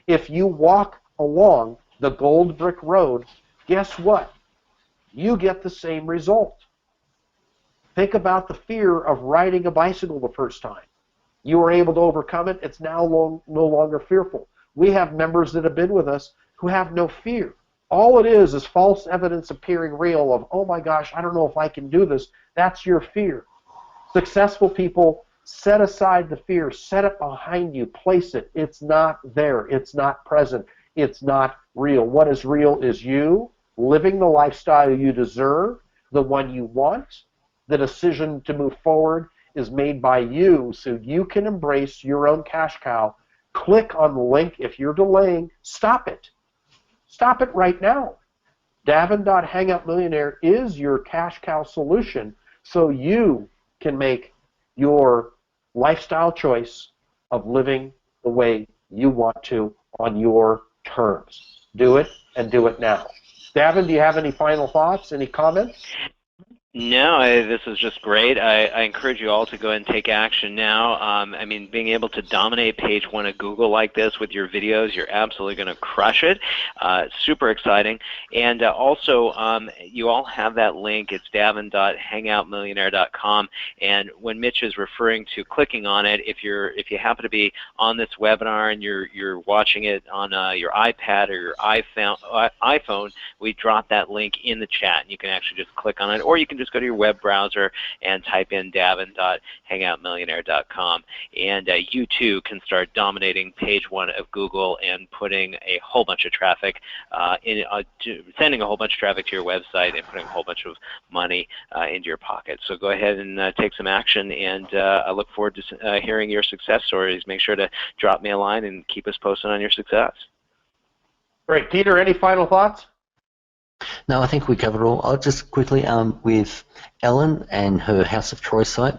If you walk along the gold brick road, guess what? You get the same result. Think about the fear of riding a bicycle the first time. You were able to overcome it. It's now no longer fearful. We have members that have been with us who have no fear. All it is false evidence appearing real of, oh my gosh, I don't know if I can do this. That's your fear. Successful people set aside the fear, set it behind you, place it. It's not there. It's not present. It's not real. What is real is you living the lifestyle you deserve, the one you want. The decision to move forward is made by you, so you can embrace your own cash cow. Click on the link. If you're delaying, stop it. Stop it right now. Davin.hangoutmillionaire is your cash cow solution, so you can make your lifestyle choice of living the way you want to on your terms. Do it, and do it now. Davin, do you have any final thoughts, any comments? No, this is just great. I encourage you all to go ahead and take action now. I mean, being able to dominate page 1 of Google like this with your videos, you're absolutely going to crush it. Super exciting. And also, you all have that link. It's davin.hangoutmillionaire.com. And when Mitch is referring to clicking on it, if you happen to be on this webinar and you're watching it on your iPad or your iPhone, we drop that link in the chat. And you can actually just click on it, or you can just go to your web browser and type in davin.hangoutmillionaire.com, and you too can start dominating page 1 of Google and putting a whole bunch of traffic, sending a whole bunch of traffic to your website and putting a whole bunch of money into your pocket. So go ahead and take some action, and I look forward to hearing your success stories. Make sure to drop me a line and keep us posted on your success. Great. Peter, any final thoughts? No, I think we covered all. I'll just quickly, with Ellen and her House of Troy site,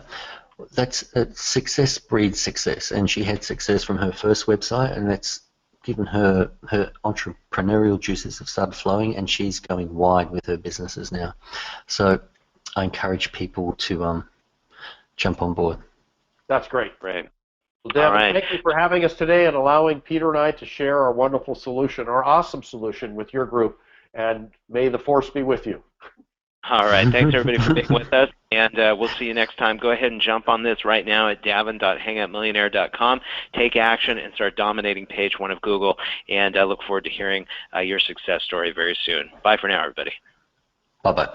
that's success breeds success, and she had success from her first website, and that's given her entrepreneurial juices have started flowing, and she's going wide with her businesses now. So I encourage people to jump on board. That's great. Right. Well, Davin, thank you for having us today and allowing Peter and I to share our wonderful solution, our awesome solution with your group. And may the force be with you. All right. Thanks, everybody, for being with us. And we'll see you next time. Go ahead and jump on this right now at davin.hangoutmillionaire.com. Take action and start dominating page 1 of Google. And I look forward to hearing your success story very soon. Bye for now, everybody. Bye-bye.